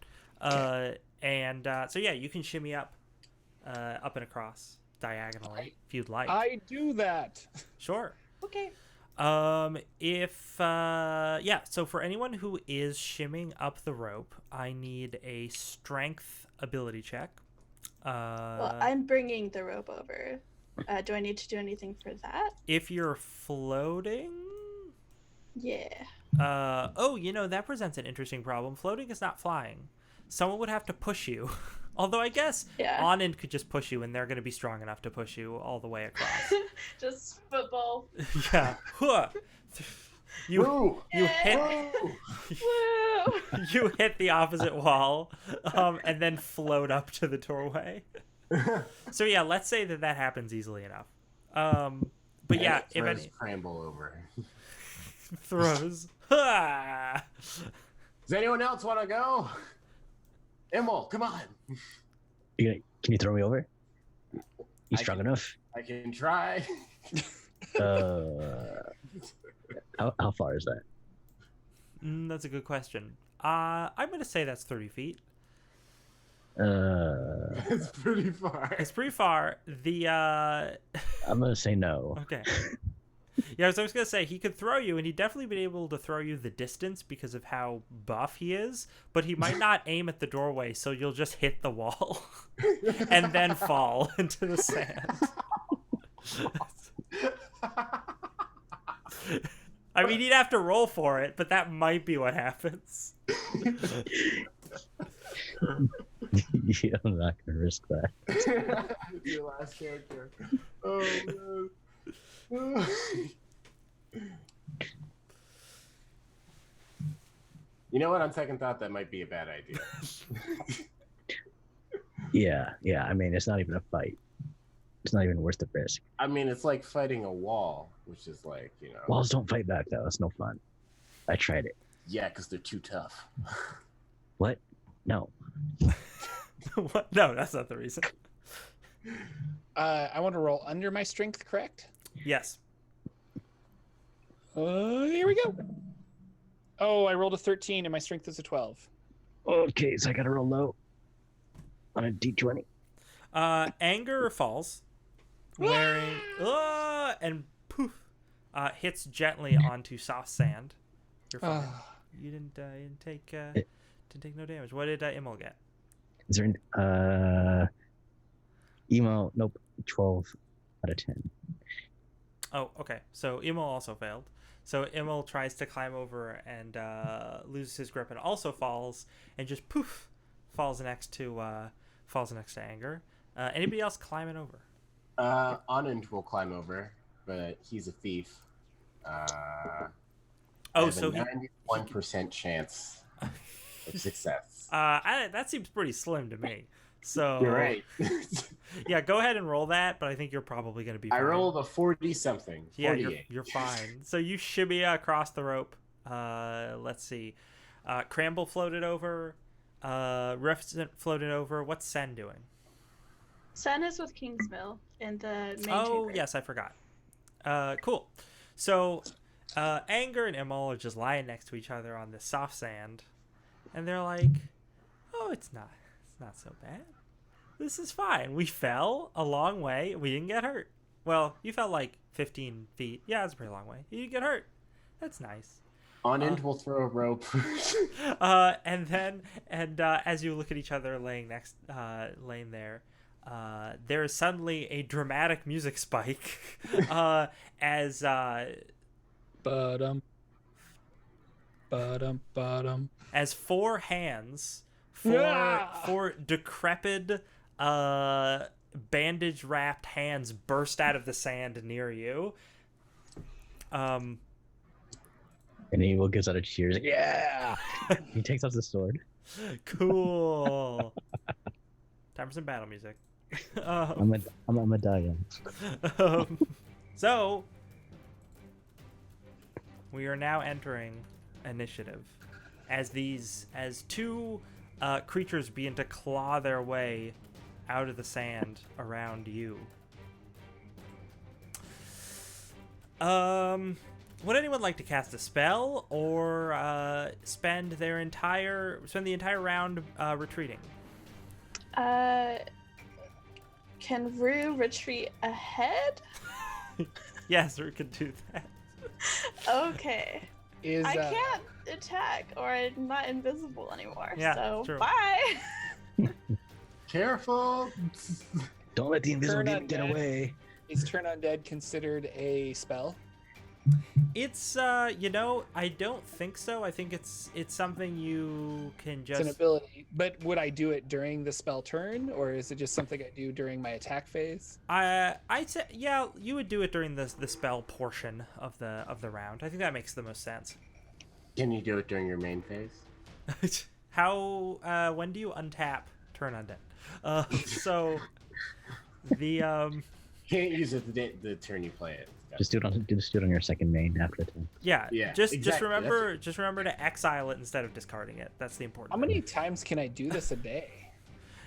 So yeah, you can shimmy up and across diagonally if you'd like. I do that. Sure. Okay. So for anyone who is shimming up the rope, I need a strength ability check. Well, I'm bringing the rope over. Do I need to do anything for that? If you're floating, Yeah. that presents an interesting problem. Floating is not flying. Someone would have to push you. Although I guess Yeah. Anand could just push you, and they're going to be strong enough to push you all the way across. Just football. Yeah. Huh. You Woo! hit Woo! Woo! you hit the opposite wall, and then float up to the doorway. So yeah, let's say that happens easily enough. But yeah, if Throws any Cramble over. throws. Ha! Does anyone else want to go? Emil, come on. Can you throw me over? You I strong can- enough? I can try. How far is that? That's a good question. I'm gonna say that's 30 feet. It's pretty far. It's pretty far. I'm gonna say no. Okay. Yeah, so I was gonna say he could throw you, and he'd definitely be able to throw you the distance because of how buff he is. But he might not aim at the doorway, so you'll just hit the wall and then fall into the sand. I mean, he'd have to roll for it, but that might be what happens. Yeah, I'm not gonna risk that. It's your last character. Oh man. You know what? On second thought, that might be a bad idea. Yeah. I mean, it's not even a fight. It's not even worth the risk. I mean, it's like fighting a wall, which is like, Walls don't fight back though. It's no fun. I tried it. yeah, because they're too tough. What? No. What? No, that's not the reason. I want to roll under my strength, correct? Yes. Here we go. Oh, I rolled a 13 and my strength is a 12. Okay, so I gotta roll low on a d20. Anger falls, wearing and poof, hits gently onto soft sand. You're fine. You didn't take no damage. What did Immel get? Is there an emo? Nope. 12 out of 10. Oh, okay. So Immel also failed. So Immel tries to climb over and loses his grip and also falls and just poof falls next to Anger. Anybody else climbing over? Anand will climb over, but he's a thief. So 91% chance of success. That seems pretty slim to me. So You're right. Yeah, go ahead and roll that, but I think you're probably going to be fine. I rolled a 40-something. Yeah, 48. you're fine. So you shimmy across the rope. Let's see. Cramble floated over. Reficent floated over. What's Sen doing? Sen is with Kingsmill in the main Oh, chamber. yes, I forgot. Cool. So Anger and Immel are just lying next to each other on the soft sand, and they're like, "Oh, it's not so bad. This is fine. We fell a long way. We didn't get hurt. Well, you fell like 15 feet. Yeah, it's a pretty long way. You didn't get hurt. That's nice." Anand will throw a rope. And as you look at each other laying there, there is suddenly a dramatic music spike as Ba-dum. as four hands, Yeah! four decrepit, bandage wrapped hands burst out of the sand near you. And Evil gives out a cheer. He's like, yeah! He takes off the sword. Cool. Time for some battle music. I'm a medallion. So we are now entering initiative as two creatures begin to claw their way out of the sand around you. Would anyone like to cast a spell or spend the entire round retreating? Can Rue retreat ahead? Yes, we could do that. Okay. Is I can't attack, or I'm not invisible anymore. Yeah, so true. bye. Careful! Don't let the invisible Turn get undead. away. Is Turn Undead considered a spell? It's I don't think so. I think it's something you can It's an just ability. But would I do it during the spell turn, or is it just something I do during my attack phase? I'd say yeah, you would do it during the spell portion of the round. I think that makes the most sense. Can you do it during your main phase? How when do you untap Turn Undead? So the Can't use it the turn you play it. Just do it on your second main after the turn. yeah, Yeah, just exactly. remember to exile it instead of discarding it. That's the important How thing. many times can I do this a day?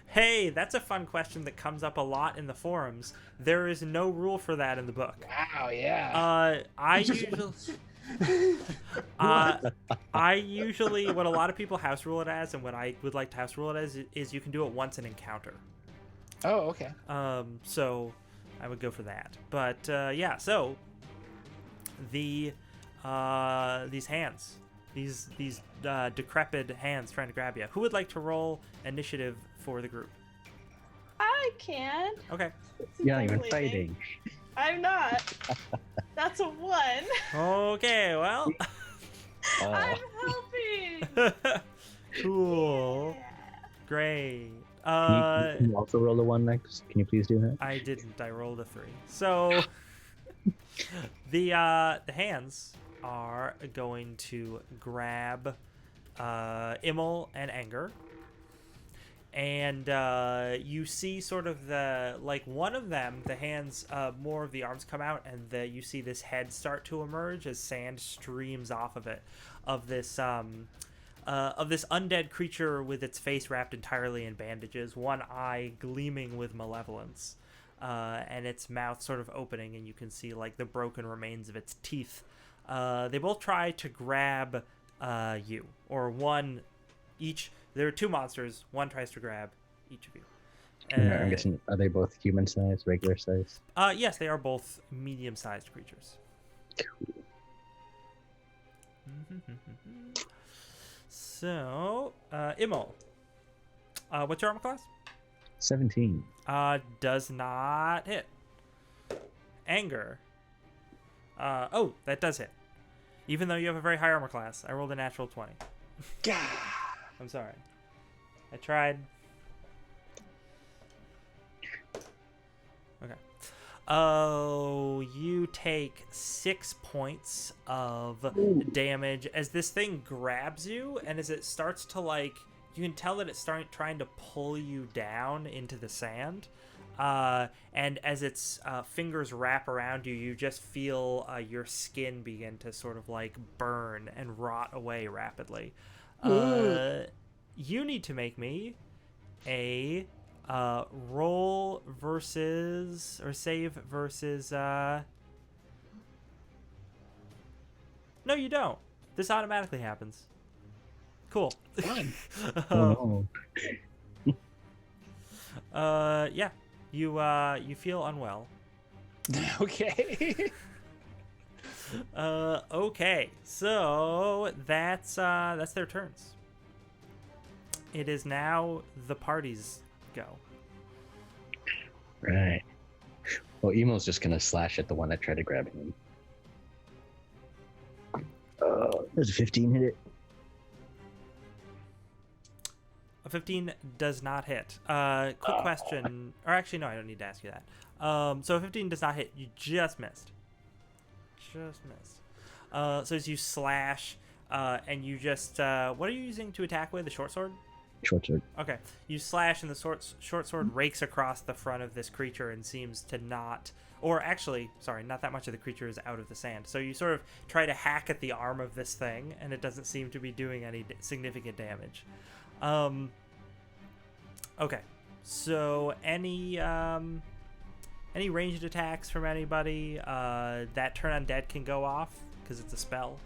Hey, that's a fun question that comes up a lot in the forums. There is no rule for that in the book. Wow, yeah. I usually what a lot of people house rule it as, and what I would like to house rule it as, is you can do it once an encounter. Oh, okay. So I would go for that. But yeah, so these hands, these decrepit hands trying to grab you. Who would like to roll initiative for the group? I can. Okay. You're not even Totally. fighting. I'm not. That's a 1. Okay. Well. I'm helping. Cool. Yeah. Great. Can you also roll a 1 next? Can you please do that? I didn't. I rolled a 3. So the hands are going to grab Immel and Anger. And you see sort of one of them, the hands, more of the arms come out, and you see this head start to emerge as sand streams off of it, of this undead creature with its face wrapped entirely in bandages, one eye gleaming with malevolence, and its mouth sort of opening, and you can see like the broken remains of its teeth. They both try to grab you, or one each. There are 2 monsters. One tries to grab each of you. I'm guessing, are they both human size, regular size? Yes, they are both medium-sized creatures. Cool. So, Immel, what's your armor class? 17. Does not hit. Anger. Oh, that does hit. Even though you have a very high armor class, I rolled a natural 20. Gah! I'm sorry. I tried. Okay. Oh, you take 6 points of damage as this thing grabs you, and as it starts to, like, you can tell that it's trying to pull you down into the sand. And as its fingers wrap around you, you just feel your skin begin to sort of, like, burn and rot away rapidly. You need to make me a roll versus, or save versus, no, you don't. This automatically happens. Cool. Fun. Oh, Yeah, you feel unwell. Okay. Okay, so that's their turns. It is now the party's go. right. Well, Emo's just gonna slash at the one that tried to grab him. Does a 15 hit it? A 15 does not hit. Quick question, or actually no, I don't need to ask you that. So a 15 does not hit. You just missed. So as you slash, and you just what are you using to attack with? The short sword? Short sword. Okay. You slash, and the short sword rakes across the front of this creature and seems to not, or actually, sorry, not that much of the creature is out of the sand. So you sort of try to hack at the arm of this thing, and it doesn't seem to be doing any significant damage. Okay. So any ranged attacks from anybody? That Turn Undead can go off because it's a spell.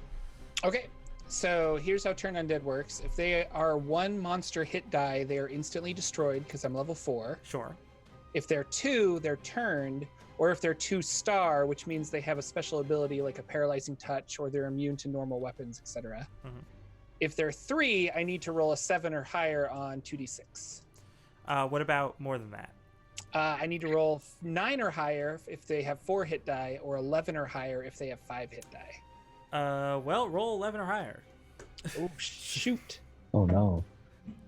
Okay. So here's how Turn Undead works. If they are 1 monster hit die, they are instantly destroyed because I'm level 4. Sure. If they're 2, they're turned. Or if they're 2-star, which means they have a special ability like a paralyzing touch, or they're immune to normal weapons, etc. Mm-hmm. If they're 3, I need to roll a 7 or higher on 2d6. What about more than that? I need to roll 9 or higher if they have 4 hit die, or 11 or higher if they have 5 hit die. Well, roll 11 or higher. Oh, shoot. Oh no.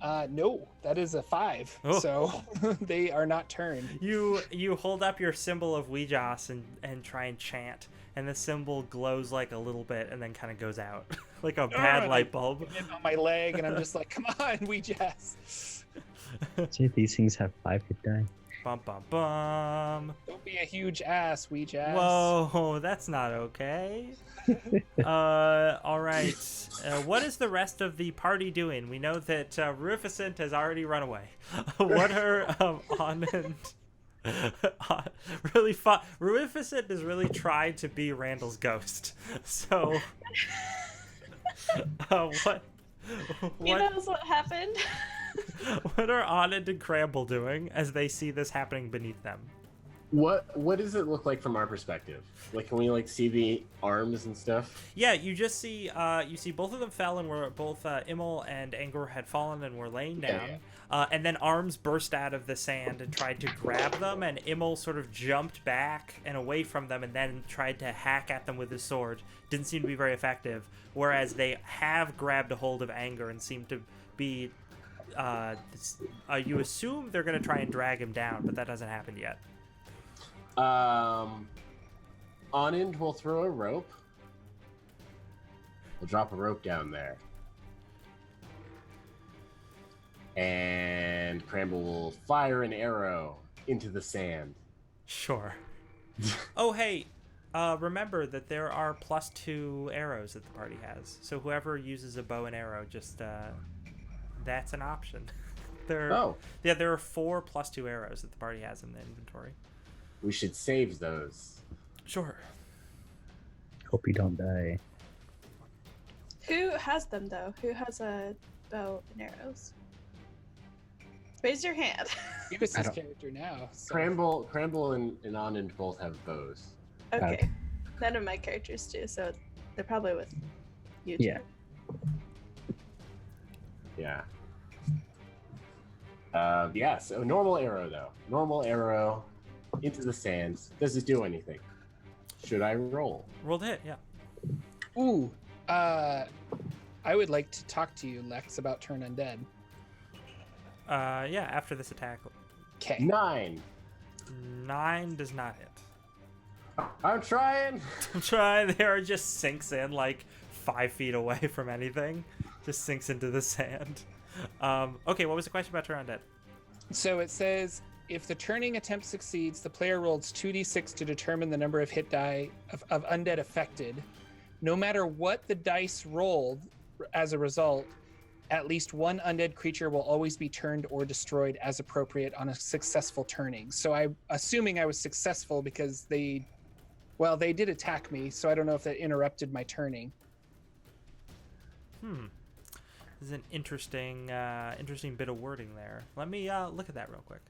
No, that is a 5. Oh. So they are not turned. You hold up your symbol of Ouijas and try and chant, and the symbol glows like a little bit and then kind of goes out like a bad light bulb. On my leg, and I'm just like, come on, Ouijas. See if these things have 5 hit die. Bum bum bum. Don't be a huge ass, Ouijas. Whoa, that's not okay. All right. What is the rest of the party doing? We know that Rufuscent has already run away. What are Anand? Really fun. Rufuscent has really tried to be Randall's ghost. So, what? He knows what happened. What are Anand and Cramble doing as they see this happening beneath them? What does it look like from our perspective? Like, can we like see the arms and stuff? Yeah, you just see both of them fell, and were both Immel and Anger had fallen and were laying down. And then arms burst out of the sand and tried to grab them, and Immel sort of jumped back and away from them and then tried to hack at them with his sword. Didn't seem to be very effective, whereas they have grabbed a hold of Anger and seem to be You assume they're going to try and drag him down, but that hasn't happened yet. Anand will throw a rope. We'll drop a rope down there. And Cramble will fire an arrow into the sand. Sure. Oh, hey, remember that there are +2 arrows that the party has. So whoever uses a bow and arrow, just that's an option. there are 4 +2 arrows that the party has in the inventory. We should save those. Sure. Hope you don't die. Who has them though? Who has a bow and arrows? Raise your hand. He was his character now. So. Cramble and Anand both have bows. Okay. None of my characters do, so they're probably with you two. Yeah. Yeah. So normal arrow though. Normal arrow into the sands. Does it do anything? Should I roll? Roll to hit, yeah. Ooh. I would like to talk to you, Lex, about Turn Undead. Yeah, after this attack. Okay. 9. 9 does not hit. I'm trying. I'm trying. The arrow just sinks in like 5 feet away from anything. Just sinks into the sand. Okay, what was the question about Turn Undead? So it says, if the turning attempt succeeds, the player rolls 2d6 to determine the number of hit die of undead affected. No matter what the dice rolled as a result, at least one undead creature will always be turned or destroyed as appropriate on a successful turning. So I'm assuming I was successful because they did attack me, so I don't know if that interrupted my turning. This is an interesting bit of wording there. Let me look at that real quick.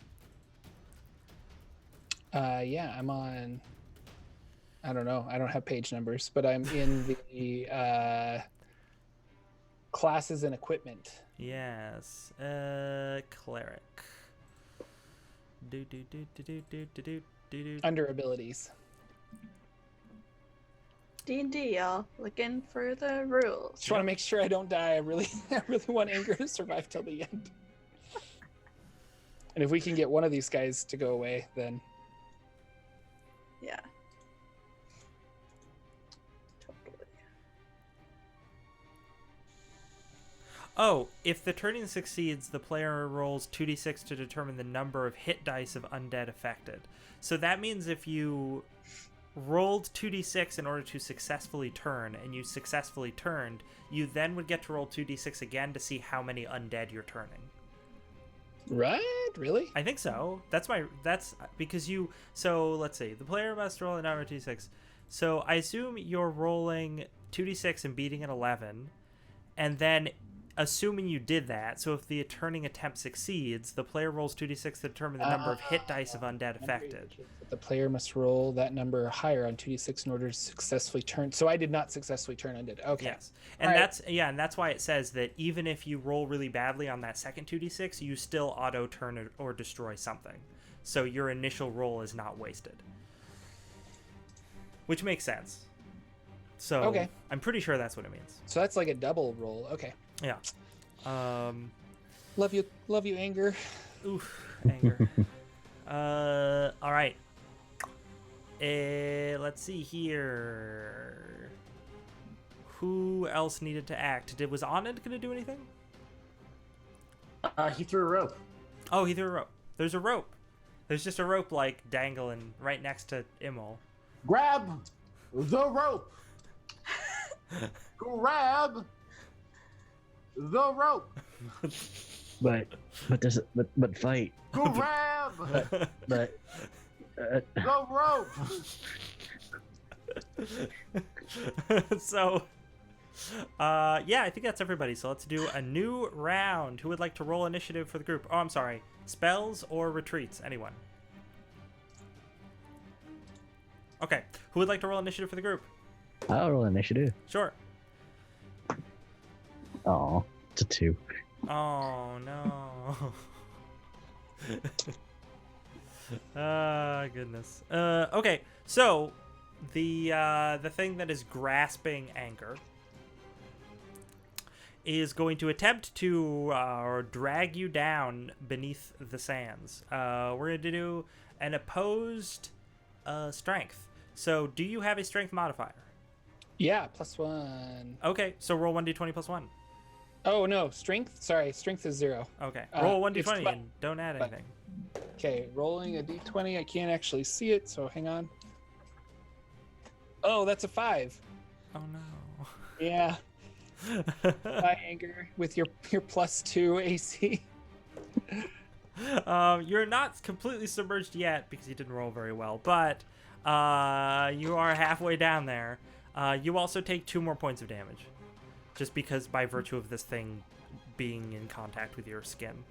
Yeah, I'm on. I don't know. I don't have page numbers, but I'm in the classes and equipment. Yes, cleric. Under abilities. D&D, y'all. Looking for the rules. Just want to make sure I don't die. I really want Anger to survive till the end. And if we can get one of these guys to go away, then Yeah. Totally. Oh, if the turning succeeds, the player rolls 2d6 to determine the number of hit dice of undead affected. So that means if you rolled 2d6 in order to successfully turn, and you successfully turned, you then would get to roll 2d6 again to see how many undead you're turning. right? Really? I think so. That's because you. So let's see. The player must roll a number of 2d6. So I assume you're rolling 2d6 and beating an 11, and then assuming you did that. So if the turning attempt succeeds, the player rolls 2d6 to determine the number of hit dice of undead affected. The player must roll that number higher on 2d6 in order to successfully turn. So I did not successfully turn undead. Okay. Yes, and that's why it says that even if you roll really badly on that second 2d6, you still auto turn or destroy something. So your initial roll is not wasted, which makes sense. So okay. I'm pretty sure that's what it means. So that's like a double roll. Okay. Yeah. Love you, Anger. Oof, Anger. All right. Let's see here. Who else needed to act? Was Anand gonna do anything? He threw a rope. Oh, he threw a rope. There's a rope. There's just a rope like dangling right next to Immol. Grab the rope. Grab the rope. But fight. Grab But the rope. So, yeah, I think that's everybody. So let's do a new round. Who would like to roll initiative for the group? Oh, I'm sorry. Spells or retreats? Anyone? Okay. Who would like to roll initiative for the group? I'll roll initiative. Sure. Oh, it's a 2. Oh no. Goodness. Okay, so the thing that is grasping Anger is going to attempt to drag you down beneath the sands. We're going to do an opposed strength. So do you have a strength modifier? Yeah, +1. Okay, so roll 1d20 plus 1. Oh no, strength. Sorry, strength is 0. Okay, roll it's 1d20 but- and don't add anything. Okay, rolling a d20. I can't actually see it, so hang on. Oh, that's a 5. Oh no. Yeah. By anger with your +2 AC. You're not completely submerged yet because you didn't roll very well, but you are halfway down there. You also take 2 more points of damage, just because by virtue of this thing being in contact with your skin.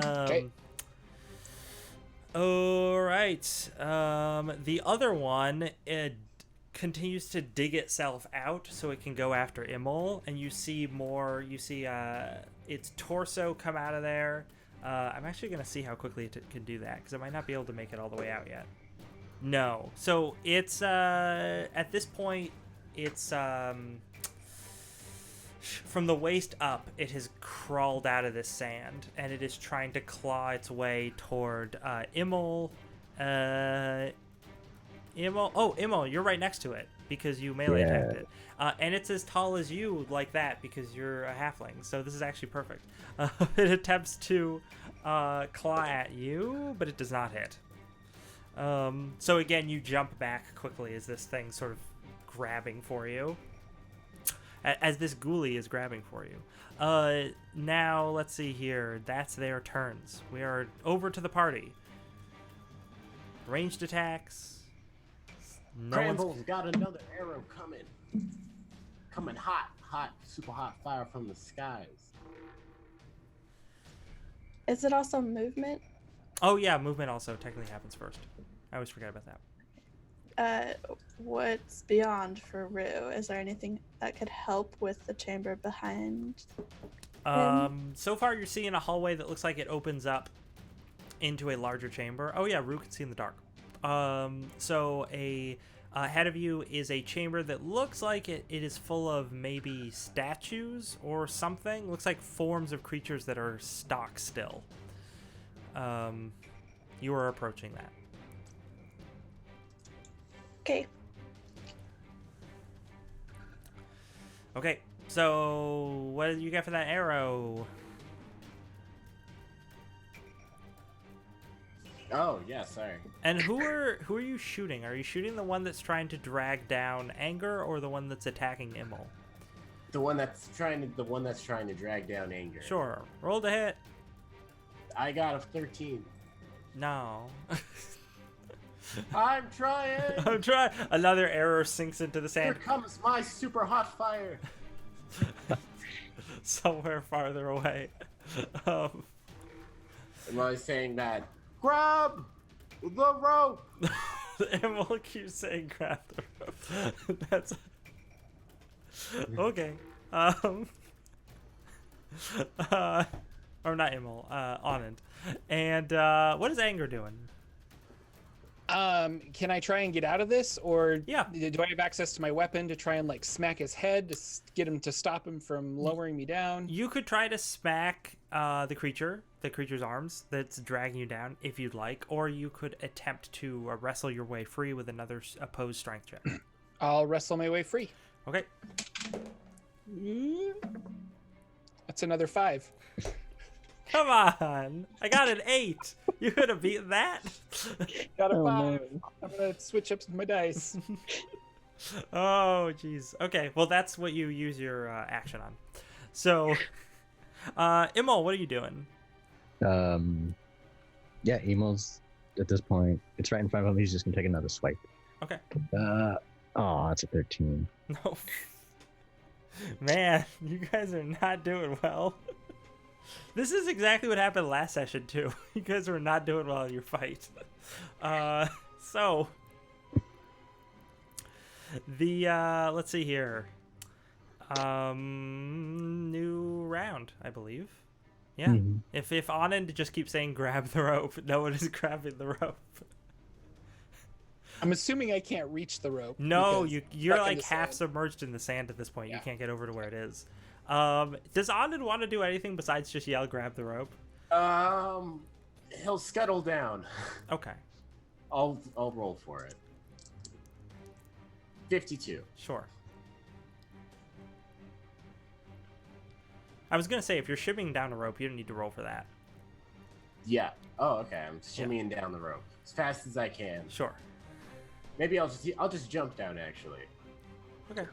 Okay. All right. The other one, it continues to dig itself out so it can go after Immol, and you see more. You see its torso come out of there. I'm actually going to see how quickly it can do that, because it might not be able to make it all the way out yet. No. So it's, at this point, it's, from the waist up, it has crawled out of this sand, and it is trying to claw its way toward Immol. Immol, you're right next to it, because you melee attacked it. And it's as tall as you, like that, because you're a halfling, so this is actually perfect. It attempts to claw at you, but it does not hit. So again, you jump back quickly as this thing sort of grabbing for you. As this ghoulie is grabbing for you. Now, let's see here. That's their turns. We are over to the party. Ranged attacks. Cramble's got another arrow coming. Coming hot, super hot fire from the skies. Is it also movement? Oh yeah, movement also technically happens first. I always forget about that. What's beyond for Rue? Is there anything that could help with the chamber behind? So far you're seeing a hallway that looks like it opens up into a larger chamber. Oh yeah, Rue can see in the dark. So ahead of you is a chamber that looks like it is full of maybe statues or something. Looks like forms of creatures that are stock still. You are approaching that. Okay. Okay, so what did you get for that arrow? Oh, yeah, sorry. And who are you shooting? Are you shooting the one that's trying to drag down Anger, or the one that's attacking Immol? The one that's trying to drag down Anger. Sure. Roll to hit. I got a 13. No. I'm trying. I'm trying. Another arrow sinks into the Here sand comes my super hot fire. somewhere farther away. And while I was saying that, grab the rope. And we'll keep saying grab the rope. That's okay. Or not Immol, Anand. And what is Anger doing? Can I try and get out of this, or Yeah. do I have access to my weapon to try and like smack his head to get him to stop him from lowering me down? You could try to smack the creature's arms that's dragging you down if you'd like, or you could attempt to wrestle your way free with another opposed strength check. I'll wrestle my way free. Okay. That's another 5. Come on. I got an 8. You could have beaten that. Got a Oh, 5. no. I'm gonna switch up my dice. Oh, jeez. Okay, well, that's what you use your action on. So, Immol, what are you doing? Yeah, Emil's at this point. It's right in front of him. He's just gonna take another swipe. Okay. Oh, that's a 13. No. Man, you guys are not doing well. This is exactly what happened last session, too. You guys were not doing well in your fight. So, let's see here. New round, I believe. Yeah. Mhm. If Anand just keeps saying grab the rope, no one is grabbing the rope. I'm assuming I can't reach the rope. No, because you're stuck in like the half sand. submerged in the sand at this point. You Yeah. can't get over to where it is. Does Auden want to do anything besides just yell, grab the rope? He'll scuttle down. Okay, I'll roll for it. 52. sure. I was gonna say, if you're shimmying down a rope, you don't need to roll for that. Yeah. Oh, okay. I'm shimmying down the rope as fast as I can. Sure. Maybe I'll just jump down actually. Okay.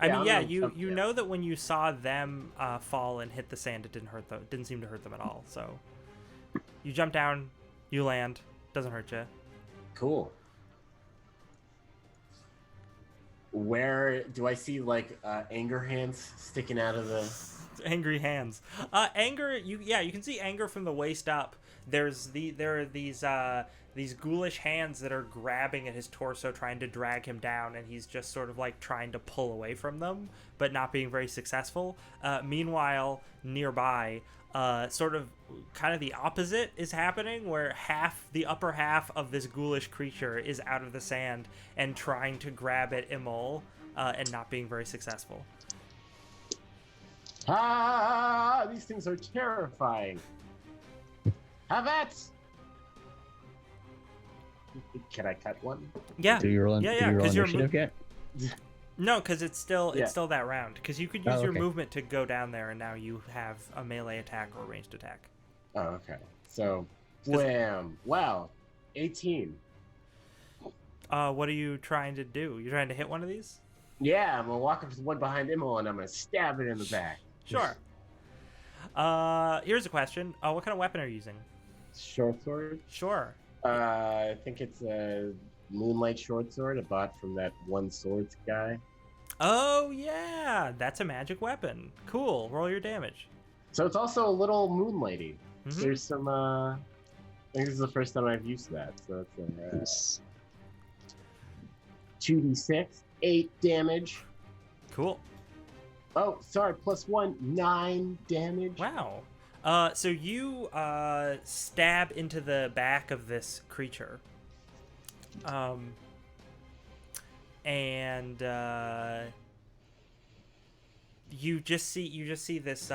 Yeah, I mean, yeah, I'm gonna jump you down. know that when you saw them fall and hit the sand, it didn't seem to hurt them at all. So you jump down, you land, doesn't hurt you. Cool. Where do I see like anger hands sticking out of the? Angry hands. Anger. You can see anger from the waist up. There are these ghoulish hands that are grabbing at his torso, trying to drag him down, and he's just sort of like trying to pull away from them, but not being very successful. Meanwhile, nearby, sort of kind of the opposite is happening, where the upper half of this ghoulish creature is out of the sand and trying to grab at Imol, and not being very successful. Ah! These things are terrifying. Have at! Can I cut one? Yeah. Do you roll, Yeah, do yeah, you roll 'cause you're initiative yet? No, because it's still Yeah. that round. Because you could use your okay. movement to go down there, and now you have a melee attack or a ranged attack. Oh, okay. So, wham! Wow, 18. What are you trying to do? You're trying to hit one of these? Yeah, I'm gonna walk up to the one behind Immo and I'm gonna stab it in the back. Sure. Here's a question. What kind of weapon are you using? Short sword. Sure. I think it's a moonlight short sword I bought from that One Swords guy. Oh yeah, that's a magic weapon. Cool. Roll your damage. So it's also a little moonlighty. Mhm. There's some. I think this is the first time I've used that. So it's a 2d6, 8 damage. Cool. Oh, sorry, +1, 9 damage. Wow. So you stab into the back of this creature, and you just see this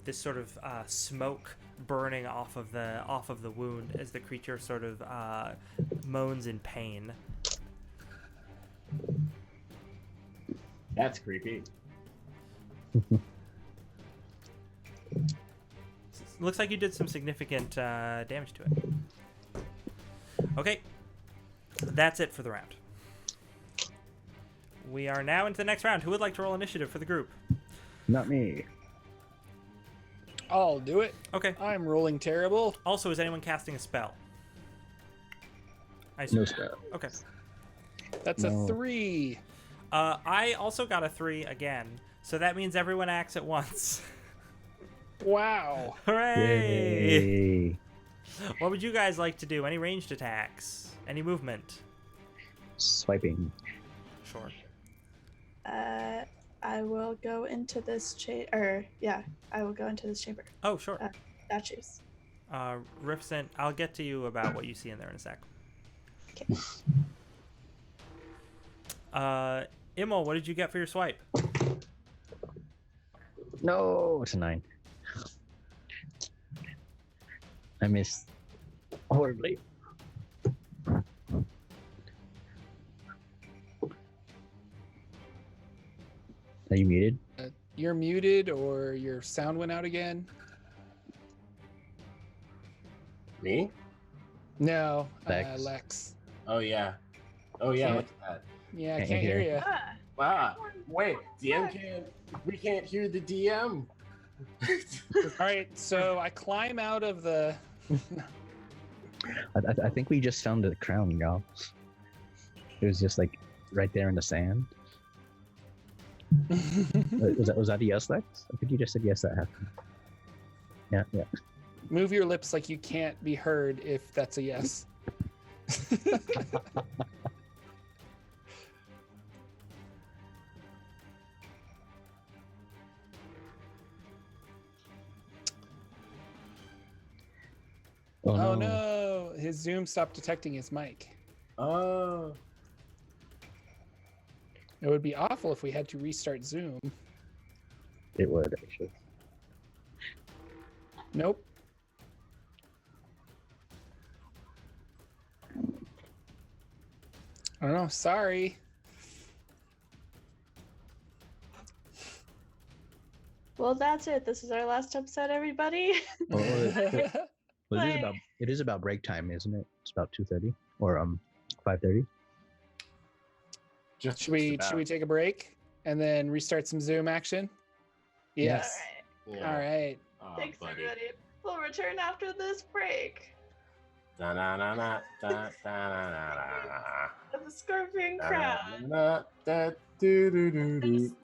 this sort of smoke burning off of the wound as the creature sort of moans in pain. That's creepy. Looks like you did some significant damage to it. Okay, that's it for the round. We are now into the next round. Who would like to roll initiative for the group? Not me. I'll do it. Okay. I'm rolling terrible. Also, is anyone casting a spell? I No assume. spell. Okay. That's No. a 3. I also got a 3 again, so that means everyone acts at once. Wow. Hooray! Yay. What would you guys like to do? Any ranged attacks? Any movement? Swiping. Sure. I will go into this chamber. I will go into this chamber. Oh, sure. Statues. Rifsent, I'll get to you about what you see in there in a sec. Okay. Immol, what did you get for your swipe? No, it's a 9. I missed horribly. Are you muted? You're muted or your sound went out again? Me? No, Lex. Lex. Oh yeah. Oh yeah. Can't- Look at that. Yeah, I Can't can't hear hear. you. Ah, Ah, wait. DM can't. We can't hear the DM. All right, so I climb out of the. I think we just found the crown, y'all. It was just like right there in the sand. Was that a yes, Lex? I think you just said yes, that happened. Yeah. Move your lips like you can't be heard if that's a yes. Oh no, his Zoom stopped detecting his mic. Oh. It would be awful if we had to restart Zoom. It would actually. Nope. I don't know. Sorry. Well, that's it. This is our last episode, everybody. Well, Like- it is about break time, isn't it? It's about 2:30 or 5:30. Just Should we about. take a break and then restart some Zoom action? Yes. Yeah. All right. Oh, Thanks, buddy. everybody. We'll return after this break. Da, da, da, da, da, da, da, da, With the scorpion da, crowd. da, da, da, do, do, do, do.